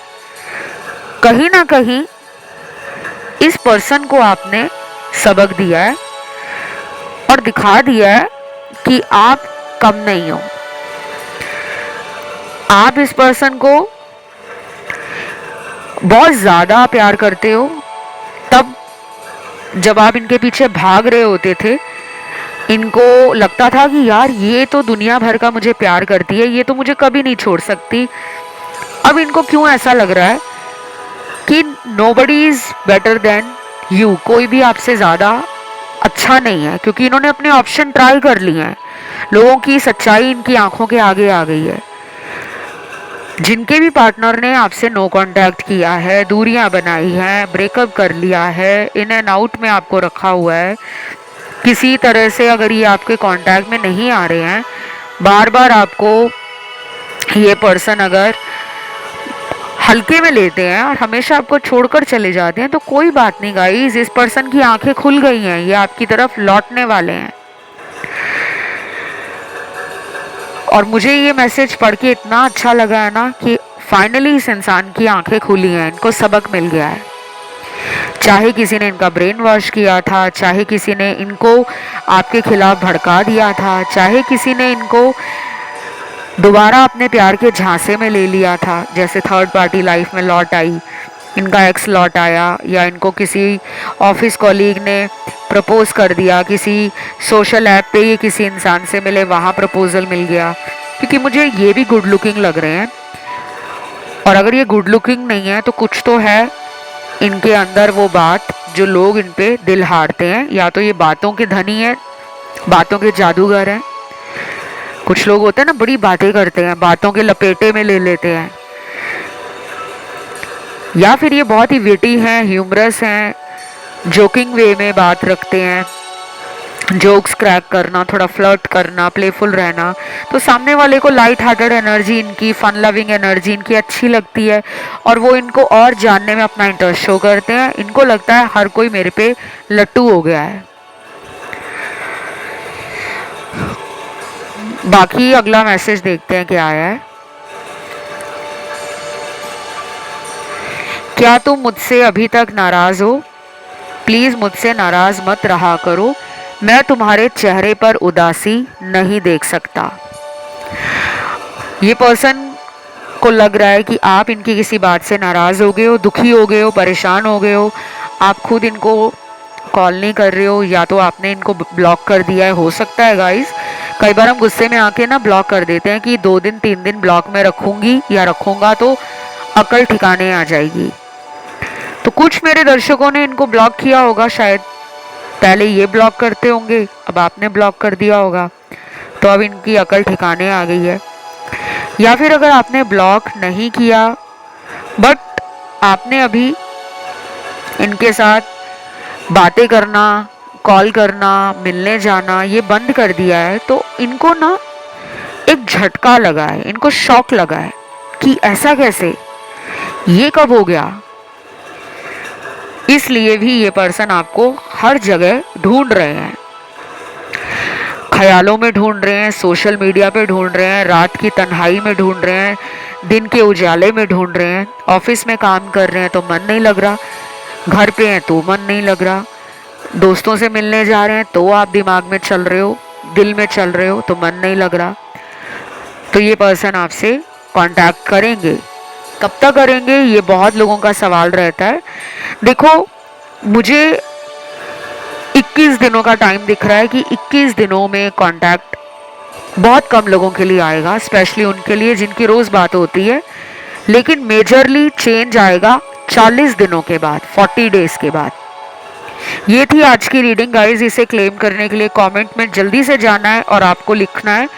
कहीं ना कहीं इस पर्सन को आपने सबक दिया है और दिखा दिया है कि आप कम नहीं हो। आप इस पर्सन को बहुत ज़्यादा प्यार करते हो। तब जब आप इनके पीछे भाग रहे होते थे, इनको लगता था कि यार ये तो दुनिया भर का मुझे प्यार करती है, ये तो मुझे कभी नहीं छोड़ सकती। अब इनको क्यों ऐसा लग रहा है कि nobody is better than you, कोई भी आपसे ज़्यादा अच्छा नहीं है, क्योंकि इन्होंने अपने ऑप्शन ट्राई कर लिए हैं। लोगों की सच्चाई इनकी आंखों के आगे आ गई है। जिनके भी पार्टनर ने आपसे नो कांटेक्ट किया है, दूरियां बनाई हैं, ब्रेकअप कर लिया है, इन एंड आउट में आपको रखा हुआ है, किसी तरह से अगर ये आपके कांटेक्ट में नहीं आ रहे हैं, बार बार आपको ये पर्सन अगर हल्के में लेते हैं और हमेशा आपको छोड़कर चले जाते हैं, तो कोई बात नहीं गाइस, इस पर्सन की आंखें खुल गई हैं, ये आपकी तरफ लौटने वाले हैं। और मुझे ये मैसेज पढ़ के इतना अच्छा लगा है ना कि फाइनली इस इंसान की आंखें खुली हैं, इनको सबक मिल गया है। चाहे किसी ने इनका ब्रेन वॉश किया था, चाहे किसी ने इनको आपके खिलाफ भड़का दिया था, चाहे किसी ने इनको दोबारा अपने प्यार के झांसे में ले लिया था, जैसे थर्ड पार्टी लाइफ में लौट आई, इनका एक्स लौट आया, या इनको किसी ऑफिस कॉलीग ने प्रपोज कर दिया, किसी सोशल ऐप पे ये किसी इंसान से मिले, वहाँ प्रपोजल मिल गया। क्योंकि मुझे ये भी गुड लुकिंग लग रहे हैं, और अगर ये गुड लुकिंग नहीं है तो कुछ तो है इनके अंदर वो बात जो लोग इन पे दिल हारते हैं। या तो ये बातों के धनी है, बातों के जादूगर हैं। कुछ लोग होते हैं ना, बड़ी बातें करते हैं, बातों के लपेटे में ले लेते हैं। या फिर ये बहुत ही विटी हैं, ह्यूमरस हैं, जोकिंग वे में बात रखते हैं, जोक्स क्रैक करना, थोड़ा फ्लर्ट करना, प्लेफुल रहना। तो सामने वाले को लाइट हार्टेड एनर्जी इनकी, फन लविंग एनर्जी इनकी अच्छी लगती है, और वो इनको और जानने में अपना इंटरेस्ट शो करते हैं। इनको लगता है हर कोई मेरे पे लट्टू हो गया है। बाकी अगला मैसेज देखते हैं क्या आया है। क्या तुम मुझसे अभी तक नाराज हो? प्लीज मुझसे नाराज मत रहा करो, मैं तुम्हारे चेहरे पर उदासी नहीं देख सकता। ये पर्सन को लग रहा है कि आप इनकी किसी बात से नाराज हो गए हो, दुखी हो गए हो, परेशान हो गए हो। आप खुद इनको कॉल नहीं कर रहे हो, या तो आपने इनको ब्लॉक कर दिया है। हो सकता है गाइस, कई बार हम गुस्से में आके ना ब्लॉक कर देते हैं कि 2 दिन 3 दिन ब्लॉक में रखूंगी या रखूंगा तो अकल ठिकाने आ जाएगी। तो कुछ मेरे दर्शकों ने इनको ब्लॉक किया होगा, शायद पहले ये ब्लॉक करते होंगे, अब आपने ब्लॉक कर दिया होगा, तो अब इनकी अकल ठिकाने आ गई है। या फिर अगर आपने ब्लॉक नहीं किया बट आपने अभी इनके साथ बातें करना, कॉल करना, मिलने जाना ये बंद कर दिया है, तो इनको ना एक झटका लगा है, इनको शॉक लगा है कि ऐसा कैसे, ये कब हो गया। इसलिए भी ये पर्सन आपको हर जगह ढूंढ रहे हैं, ख्यालों में ढूंढ रहे हैं, सोशल मीडिया पे ढूंढ रहे हैं, रात की तन्हाई में ढूंढ रहे हैं, दिन के उजाले में ढूंढ रहे हैं, ऑफिस में काम कर रहे हैं तो मन नहीं लग रहा, घर पे हैं तो मन नहीं लग रहा, दोस्तों से मिलने जा रहे हैं तो आप दिमाग में चल रहे हो, दिल में चल रहे हो, तो मन नहीं लग रहा। तो ये पर्सन आपसे कांटेक्ट करेंगे, कब तक करेंगे, ये बहुत लोगों का सवाल रहता है। देखो, मुझे 21 दिनों का टाइम दिख रहा है कि 21 दिनों में कांटेक्ट बहुत कम लोगों के लिए आएगा, स्पेशली उनके लिए जिनकी रोज बात होती है। लेकिन मेजरली चेंज आएगा 40 दिनों के बाद, 40 डेज के बाद। ये थी आज की रीडिंग गाइस। इसे क्लेम करने के लिए कमेंट में जल्दी से जाना है और आपको लिखना है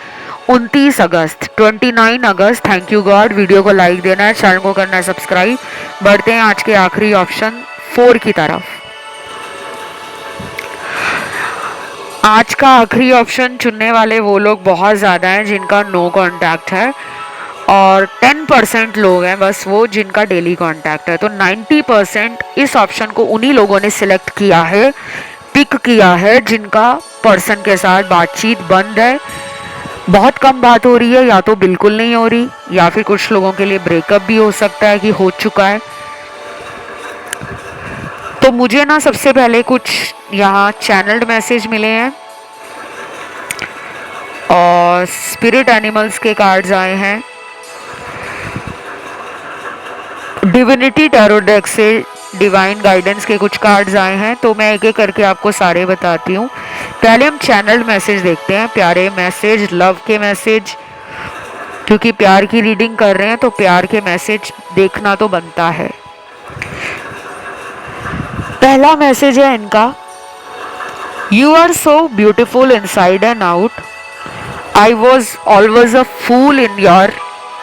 29 अगस्त, 29 अगस्त। Thank you God. वीडियो को लाइक देना है, चैनल को करना है सब्सक्राइब। बढ़ते हैं आज के आखिरी ऑप्शन 4 की तरफ। आज का आखिरी ऑप्शन चुनने वाले वो लोग बहुत ज़्यादा हैं जिनका नो कांटेक्ट है, और 10% लोग हैं बस वो जिनका डेली कांटेक्ट है। तो 90% इस ऑप्शन को उन्हीं लोगों ने सिलेक्ट किया है, पिक किया है, जिनका पर्सन के साथ बातचीत बंद है, बहुत कम बात हो रही है, या तो बिल्कुल नहीं हो रही, या फिर कुछ लोगों के लिए ब्रेकअप भी हो सकता है कि हो चुका है। तो मुझे ना सबसे पहले कुछ यहाँ चैनल्ड मैसेज मिले हैं और स्पिरिट एनिमल्स के कार्ड्स आए हैं। डिविनिटी टैरो डेक से डिवाइन गाइडेंस के कुछ कार्ड्स आए हैं। तो मैं एक एक करके आपको सारे बताती हूँ। पहले हम चैनल्ड मैसेज देखते हैं, प्यारे मैसेज, लव के मैसेज, क्योंकि प्यार की रीडिंग कर रहे हैं तो प्यार के मैसेज देखना तो बनता है। पहला मैसेज है इनका, you are so beautiful inside and out, I was always a fool in your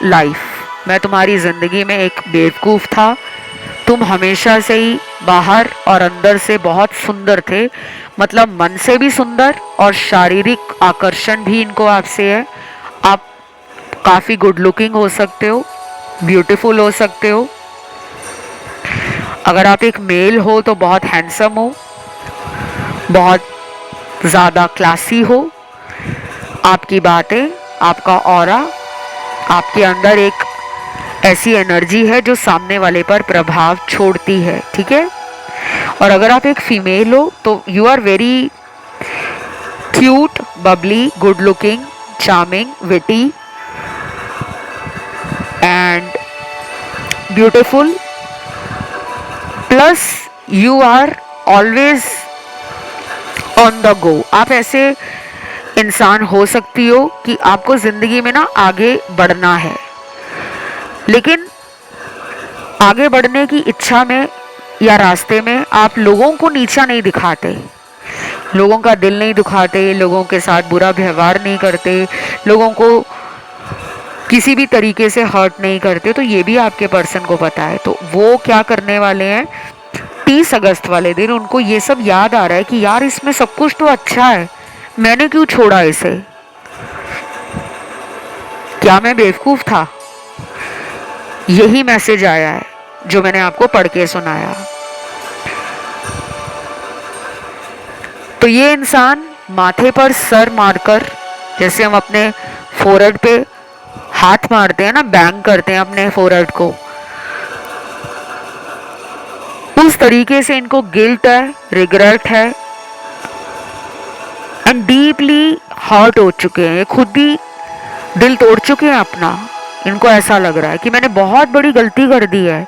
life. मैं तुम्हारी जिंदगी में एक बेवकूफ था, तुम हमेशा से ही बाहर और अंदर से बहुत सुंदर थे, मतलब मन से भी सुंदर और शारीरिक आकर्षण भी इनको आपसे है। आप काफ़ी गुड लुकिंग हो सकते हो, ब्यूटीफुल हो सकते हो। अगर आप एक मेल हो तो बहुत हैंडसम हो, बहुत ज़्यादा क्लासी हो। आपकी बातें, आपका ऑरा, आपके अंदर एक ऐसी एनर्जी है जो सामने वाले पर प्रभाव छोड़ती है, ठीक है। और अगर आप एक फीमेल हो तो you are very cute, bubbly, good looking, charming, witty and beautiful, plus you are always on the go. आप ऐसे इंसान हो सकती हो कि आपको जिंदगी में ना आगे बढ़ना है, लेकिन आगे बढ़ने की इच्छा में या रास्ते में आप लोगों को नीचा नहीं दिखाते, लोगों का दिल नहीं दुखाते, लोगों के साथ बुरा व्यवहार नहीं करते, लोगों को किसी भी तरीके से हर्ट नहीं करते। तो ये भी आपके पर्सन को पता है। तो वो क्या करने वाले हैं, 30 अगस्त वाले दिन उनको ये सब याद आ रहा है कि यार इसमें सब कुछ तो अच्छा है, मैंने क्यों छोड़ा इसे, क्या मैं बेवकूफ था। यही मैसेज आया है जो मैंने आपको पढ़ के सुनाया। तो ये इंसान माथे पर सर मारकर, जैसे हम अपने फोरहेड पे हाथ मारते हैं ना, बैंग करते हैं अपने फोरहेड को, उस तरीके से इनको गिल्ट है, रिग्रेट है एंड डीपली हर्ट हो चुके हैं। ये खुद ही दिल तोड़ चुके हैं अपना। इनको ऐसा लग रहा है कि मैंने बहुत बड़ी गलती कर दी है।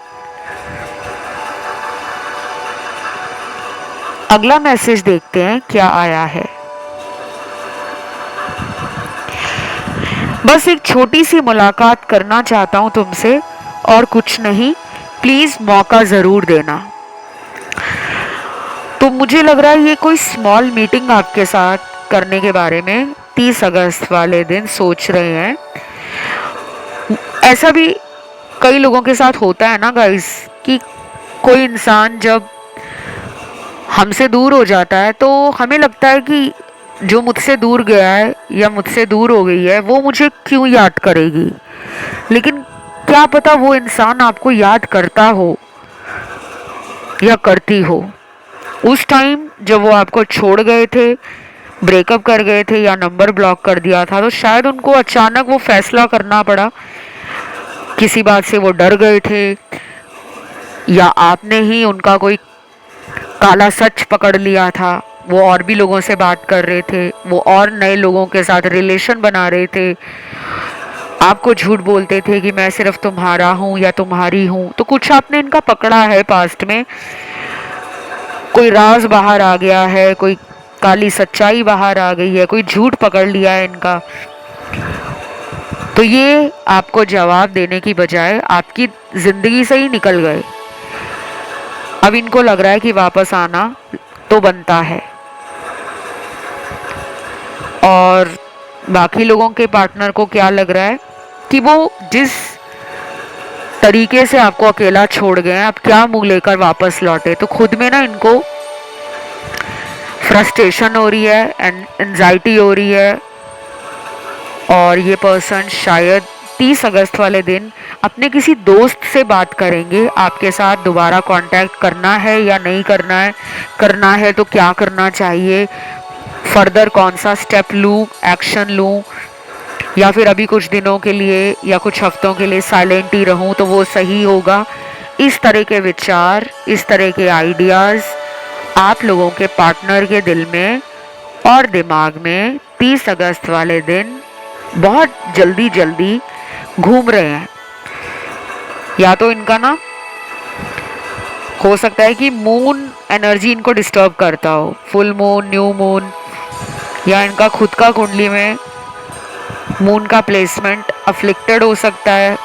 अगला मैसेज देखते हैं क्या आया है। बस एक छोटी सी मुलाकात करना चाहता हूं तुमसे और कुछ नहीं, प्लीज मौका जरूर देना। तो मुझे लग रहा है ये कोई स्मॉल मीटिंग आपके साथ करने के बारे में 30 अगस्त वाले दिन सोच रहे हैं। ऐसा भी कई लोगों के साथ होता है ना गाइस, कि कोई इंसान जब हमसे दूर हो जाता है तो हमें लगता है कि जो मुझसे दूर गया है या मुझसे दूर हो गई है वो मुझे क्यों याद करेगी। लेकिन क्या पता वो इंसान आपको याद करता हो या करती हो। उस टाइम जब वो आपको छोड़ गए थे, ब्रेकअप कर गए थे या नंबर ब्लॉक कर दिया था, तो शायद उनको अचानक वो फैसला करना पड़ा, किसी बात से वो डर गए थे या आपने ही उनका कोई काला सच पकड़ लिया था। वो और भी लोगों से बात कर रहे थे, वो और नए लोगों के साथ रिलेशन बना रहे थे, आपको झूठ बोलते थे कि मैं सिर्फ तुम्हारा हूँ या तुम्हारी हूँ, तो कुछ आपने इनका पकड़ा है पास्ट में, कोई राज बाहर आ गया है, कोई काली सच्चाई बाहर आ गई है, कोई झूठ पकड़ लिया है इनका। तो ये आपको जवाब देने की बजाय आपकी जिंदगी से ही निकल गए। अब इनको लग रहा है कि वापस आना तो बनता है। और बाकी लोगों के पार्टनर को क्या लग रहा है कि वो जिस तरीके से आपको अकेला छोड़ गए हैं, अब क्या मुंह लेकर वापस लौटे। तो खुद में ना इनको फ्रस्ट्रेशन हो रही है, एंजाइटी हो रही है। और ये पर्सन शायद 30 अगस्त वाले दिन अपने किसी दोस्त से बात करेंगे, आपके साथ दोबारा कांटेक्ट करना है या नहीं करना है तो क्या करना चाहिए, फर्दर कौन सा स्टेप लूँ, एक्शन लूँ, या फिर अभी कुछ दिनों के लिए या कुछ हफ्तों के लिए साइलेंट ही रहूँ तो वो सही होगा। इस तरह के विचार, इस तरह के आइडियाज़ आप लोगों के पार्टनर के दिल में और दिमाग में 30 अगस्त वाले दिन बहुत जल्दी जल्दी घूम रहे हैं। या तो इनका ना हो सकता है कि मून एनर्जी इनको डिस्टर्ब करता हो, फुल मून, न्यू मून, या इनका खुद का कुंडली में मून का प्लेसमेंट अफ्लिक्टेड हो सकता है।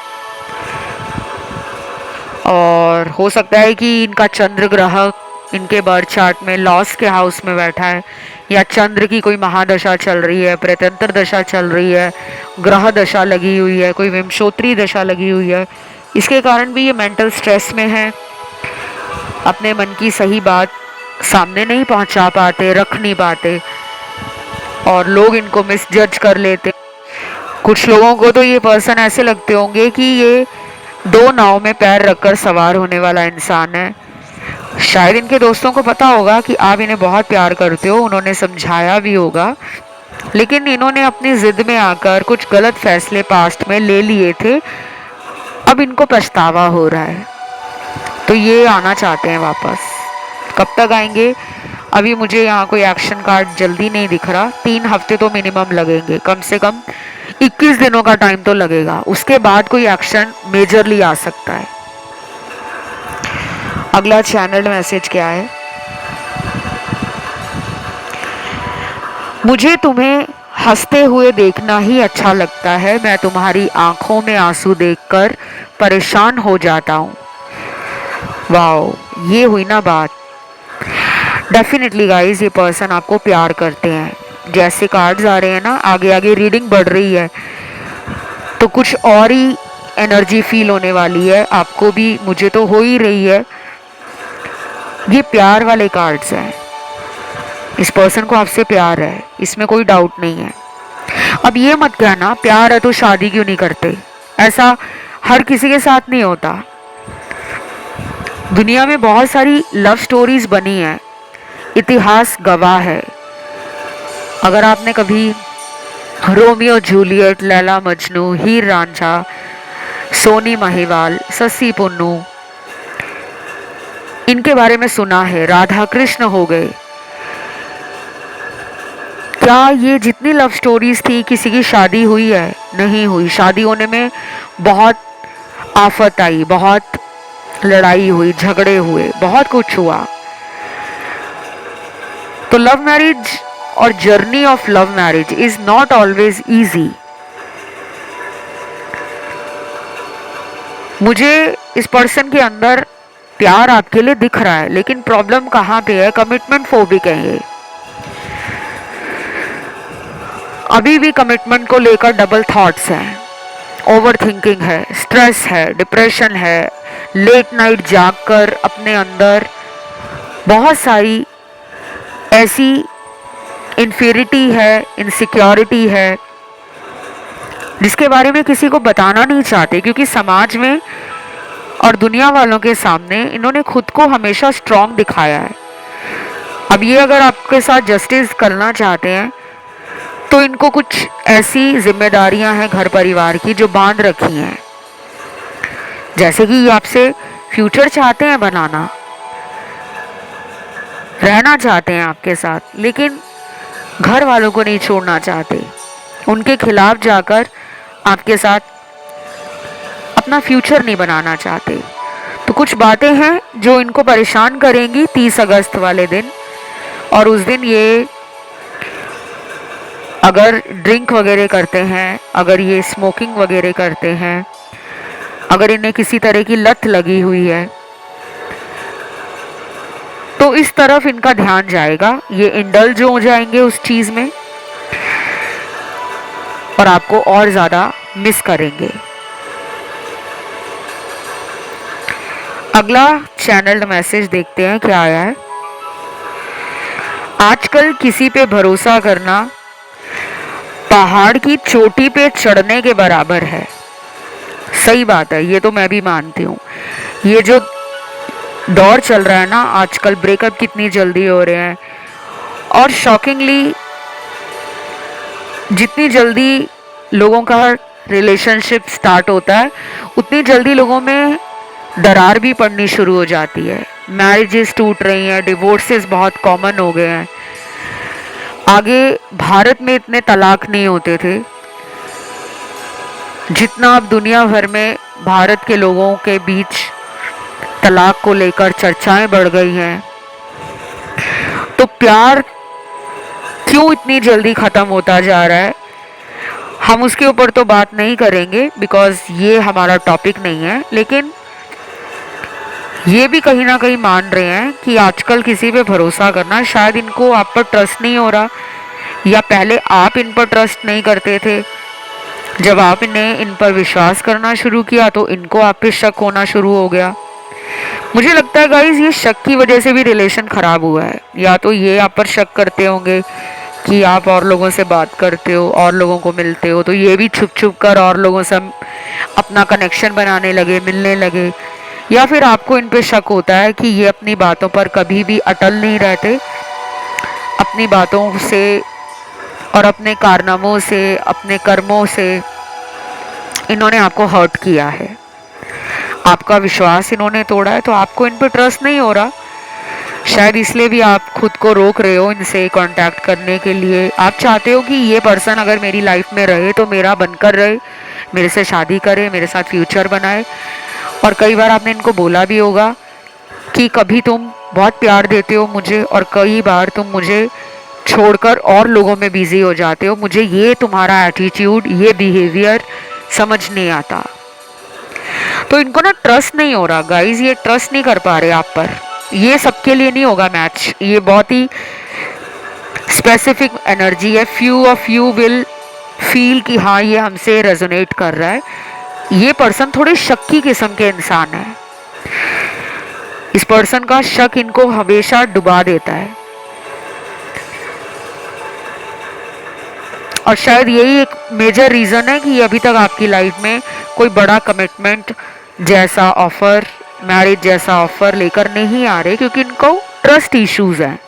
और हो सकता है कि इनका चंद्र ग्रह इनके बर्थ चार्ट में लॉस के हाउस में बैठा है, या चंद्र की कोई महादशा चल रही है, प्रत्यंतर दशा चल रही है, ग्रह दशा लगी हुई है, कोई विंशोत्री दशा लगी हुई है। इसके कारण भी ये मेंटल स्ट्रेस में है, अपने मन की सही बात सामने नहीं पहुंचा पाते, रख नहीं पाते, और लोग इनको मिसजज कर लेते। कुछ लोगों को तो ये पर्सन ऐसे लगते होंगे कि ये दो नाव में पैर रखकर सवार होने वाला इंसान है। शायद इनके दोस्तों को पता होगा कि आप इन्हें बहुत प्यार करते हो, उन्होंने समझाया भी होगा, लेकिन इन्होंने अपनी जिद में आकर कुछ गलत फैसले पास्ट में ले लिए थे, अब इनको पछतावा हो रहा है। तो ये आना चाहते हैं वापस। कब तक आएंगे? अभी मुझे यहाँ कोई एक्शन कार्ड जल्दी नहीं दिख रहा। 3 हफ्ते तो मिनिमम लगेंगे, कम से कम 21 दिनों का टाइम तो लगेगा, उसके बाद कोई एक्शन मेजरली आ सकता है। अगला चैनल मैसेज क्या है? मुझे तुम्हें हंसते हुए देखना ही अच्छा लगता है, मैं तुम्हारी आंखों में आंसू देखकर परेशान हो जाता हूँ। वाओ, ये हुई ना बात। डेफिनेटली गाइस, ये पर्सन आपको प्यार करते हैं। जैसे कार्ड्स आ रहे हैं ना, आगे आगे रीडिंग बढ़ रही है, तो कुछ और ही एनर्जी फील होने वाली है आपको भी, मुझे तो हो ही रही है। ये प्यार वाले कार्ड्स हैं, इस पर्सन को आपसे प्यार है, इसमें कोई डाउट नहीं है। अब ये मत कहना प्यार है तो शादी क्यों नहीं करते, ऐसा हर किसी के साथ नहीं होता। दुनिया में बहुत सारी लव स्टोरीज बनी है, इतिहास गवाह है। अगर आपने कभी रोमियो जूलियट, लैला मजनू, हीर रांझा, सोनी महिवाल, सस्सी पुन्नू, इनके बारे में सुना है, राधा कृष्ण हो गए, क्या ये जितनी लव स्टोरीज थी किसी की शादी हुई है? नहीं हुई। शादी होने में बहुत आफत आई, बहुत लड़ाई हुई, झगड़े हुए, बहुत कुछ हुआ। तो लव मैरिज और journey of love marriage is not always easy. मुझे इस पर्सन के अंदर प्यार आपके लिए दिख रहा है, लेकिन प्रॉब्लम कहाँ पे है? कमिटमेंट फोबिक है ये। अभी भी कमिटमेंट को लेकर डबल थॉट्स हैं, ओवर थिंकिंग है, स्ट्रेस है, डिप्रेशन है, लेट नाइट जागकर अपने अंदर बहुत सारी ऐसी इन्फीरिटी है, इनसिक्योरिटी है, जिसके बारे में किसी को बताना नहीं चाहते, क्योंकि समाज में और दुनिया वालों के सामने इन्होंने खुद को हमेशा स्ट्रांग दिखाया है। अब ये अगर आपके साथ जस्टिस करना चाहते हैं तो इनको कुछ ऐसी जिम्मेदारियां हैं घर परिवार की जो बांध रखी हैं, जैसे कि ये आपसे फ्यूचर चाहते हैं बनाना, रहना चाहते हैं आपके साथ, लेकिन घर वालों को नहीं छोड़ना चाहते, उनके खिलाफ जाकर आपके साथ अपना फ्यूचर नहीं बनाना चाहते। तो कुछ बातें हैं जो इनको परेशान करेंगी 30 अगस्त वाले दिन। और उस दिन ये अगर ड्रिंक वगैरह करते हैं, अगर ये स्मोकिंग वगैरह करते हैं, अगर इन्हें किसी तरह की लत लगी हुई है, तो इस तरफ इनका ध्यान जाएगा, ये इंडल्ज हो जाएंगे उस चीज़ में और आपको और ज़्यादा मिस करेंगे। अगला चैनल्ड मैसेज देखते हैं क्या आया है। आजकल किसी पे भरोसा करना पहाड़ की चोटी पे चढ़ने के बराबर है। सही बात है, ये तो मैं भी मानती हूँ। ये जो दौर चल रहा है ना आजकल, ब्रेकअप कितनी जल्दी हो रहे हैं, और शॉकिंगली जितनी जल्दी लोगों का रिलेशनशिप स्टार्ट होता है उतनी जल्दी लोगों में दरार भी पड़नी शुरू हो जाती है। मैरिजेस टूट रही हैं, डिवोर्सेस बहुत कॉमन हो गए हैं। आगे भारत में इतने तलाक नहीं होते थे जितना अब दुनिया भर में भारत के लोगों के बीच तलाक को लेकर चर्चाएं बढ़ गई हैं। तो प्यार क्यों इतनी जल्दी ख़त्म होता जा रहा है, हम उसके ऊपर तो बात नहीं करेंगे बिकॉज़ ये हमारा टॉपिक नहीं है। लेकिन ये भी कहीं ना कहीं मान रहे हैं कि आजकल किसी पे भरोसा करना, शायद इनको आप पर ट्रस्ट नहीं हो रहा, या पहले आप इन पर ट्रस्ट नहीं करते थे। जब आपने इन पर विश्वास करना शुरू किया तो इनको आप पे शक होना शुरू हो गया। मुझे लगता है गाइस ये शक की वजह से भी रिलेशन ख़राब हुआ है। या तो ये आप पर शक करते होंगे कि आप और लोगों से बात करते हो, और लोगों को मिलते हो, तो ये भी छुप छुप कर और लोगों से अपना कनेक्शन बनाने लगे, मिलने लगे। या फिर आपको इन पे शक होता है कि ये अपनी बातों पर कभी भी अटल नहीं रहते, अपनी बातों से और अपने कारनामों से, अपने कर्मों से इन्होंने आपको हर्ट किया है, आपका विश्वास इन्होंने तोड़ा है, तो आपको इन पे ट्रस्ट नहीं हो रहा। शायद इसलिए भी आप खुद को रोक रहे हो इनसे कांटेक्ट करने के लिए। आप चाहते हो कि ये पर्सन अगर मेरी लाइफ में रहे तो मेरा बनकर रहे, मेरे से शादी करे, मेरे साथ फ्यूचर बनाए। और कई बार आपने इनको बोला भी होगा कि कभी तुम बहुत प्यार देते हो मुझे और कई बार तुम मुझे छोड़कर और लोगों में बिजी हो जाते हो, मुझे ये तुम्हारा एटीट्यूड, ये बिहेवियर समझ नहीं आता। तो इनको ना ट्रस्ट नहीं हो रहा गाइज, ये ट्रस्ट नहीं कर पा रहे आप पर। ये सबके लिए नहीं होगा मैच, ये बहुत ही स्पेसिफिक एनर्जी है। Few of you will feel कि हाँ ये हमसे रेजोनेट कर रहा है। ये पर्सन थोड़े शक्की किस्म के इंसान है, इस पर्सन का शक इनको हमेशा डुबा देता है। और शायद यही एक मेजर रीज़न है कि ये अभी तक आपकी लाइफ में कोई बड़ा कमिटमेंट जैसा ऑफर, मैरिज जैसा ऑफर लेकर नहीं आ रहे, क्योंकि इनको ट्रस्ट इश्यूज हैं।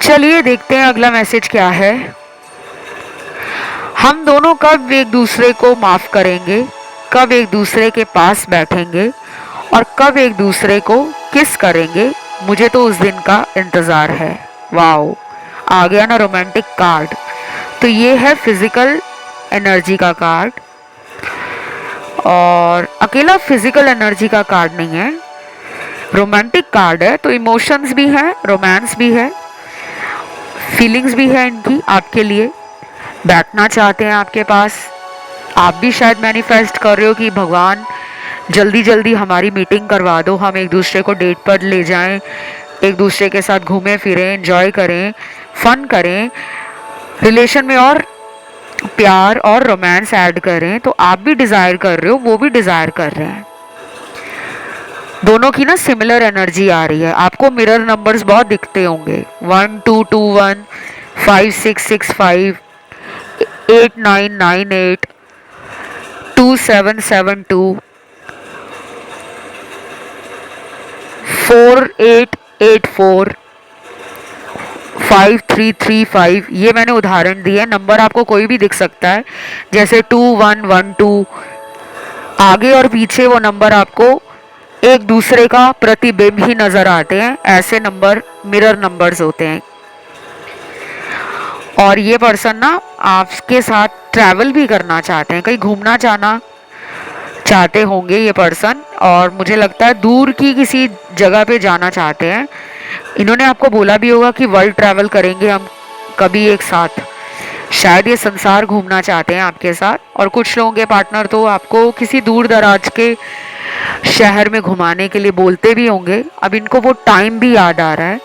चलिए देखते हैं अगला मैसेज क्या है। हम दोनों कब एक दूसरे को माफ करेंगे, कब एक दूसरे के पास बैठेंगे और कब एक दूसरे को किस करेंगे, मुझे तो उस दिन का इंतज़ार है। वाओ, आ गया ना रोमांटिक कार्ड। तो ये है फिजिकल एनर्जी का कार्ड, और अकेला फिजिकल एनर्जी का कार्ड नहीं है, रोमांटिक कार्ड है। तो इमोशंस भी हैं, रोमांस भी है, फीलिंग्स भी है इनकी आपके लिए। बैठना चाहते हैं आपके पास, आप भी शायद मैनिफेस्ट कर रहे हो कि भगवान जल्दी जल्दी हमारी मीटिंग करवा दो, हम एक दूसरे को डेट पर ले जाएं, एक दूसरे के साथ घूमें फिरें, एंजॉय करें, फन करें, रिलेशन में और प्यार और रोमांस ऐड करें। तो आप भी डिज़ायर कर रहे हो, वो भी डिज़ायर कर रहे हैं। दोनों की ना सिमिलर एनर्जी आ रही है। आपको मिरर नंबर्स बहुत दिखते होंगे, 1221, 5665, 8998, 2772, 4884, 5335। ये मैंने उदाहरण दिए। नंबर आपको कोई भी दिख सकता है, जैसे 2112। आगे और पीछे वो नंबर आपको एक दूसरे का प्रतिबिंब ही नजर आते हैं, ऐसे नंबर मिरर नंबर्स होते हैं। और ये पर्सन ना आपके साथ ट्रैवल भी करना चाहते हैं, कहीं घूमना जाना चाहते होंगे ये पर्सन, और मुझे लगता है दूर की किसी जगह पे जाना चाहते हैं। इन्होंने आपको बोला भी होगा कि वर्ल्ड ट्रैवल करेंगे हम कभी एक साथ। शायद ये संसार घूमना चाहते हैं आपके साथ। और कुछ लोगों के पार्टनर तो आपको किसी दूर दराज के शहर में घुमाने के लिए बोलते भी होंगे। अब इनको वो टाइम भी याद आ रहा है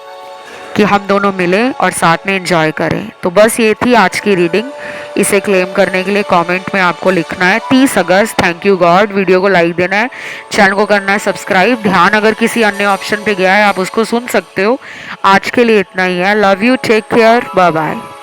कि हम दोनों मिलें और साथ में एंजॉय करें। तो बस ये थी आज की रीडिंग। इसे क्लेम करने के लिए कमेंट में आपको लिखना है 30 अगस्त, थैंक यू गॉड। वीडियो को लाइक देना है, चैनल को करना है सब्सक्राइब। ध्यान अगर किसी अन्य ऑप्शन पे गया है आप उसको सुन सकते हो। आज के लिए इतना ही है। Love you, take care, bye bye.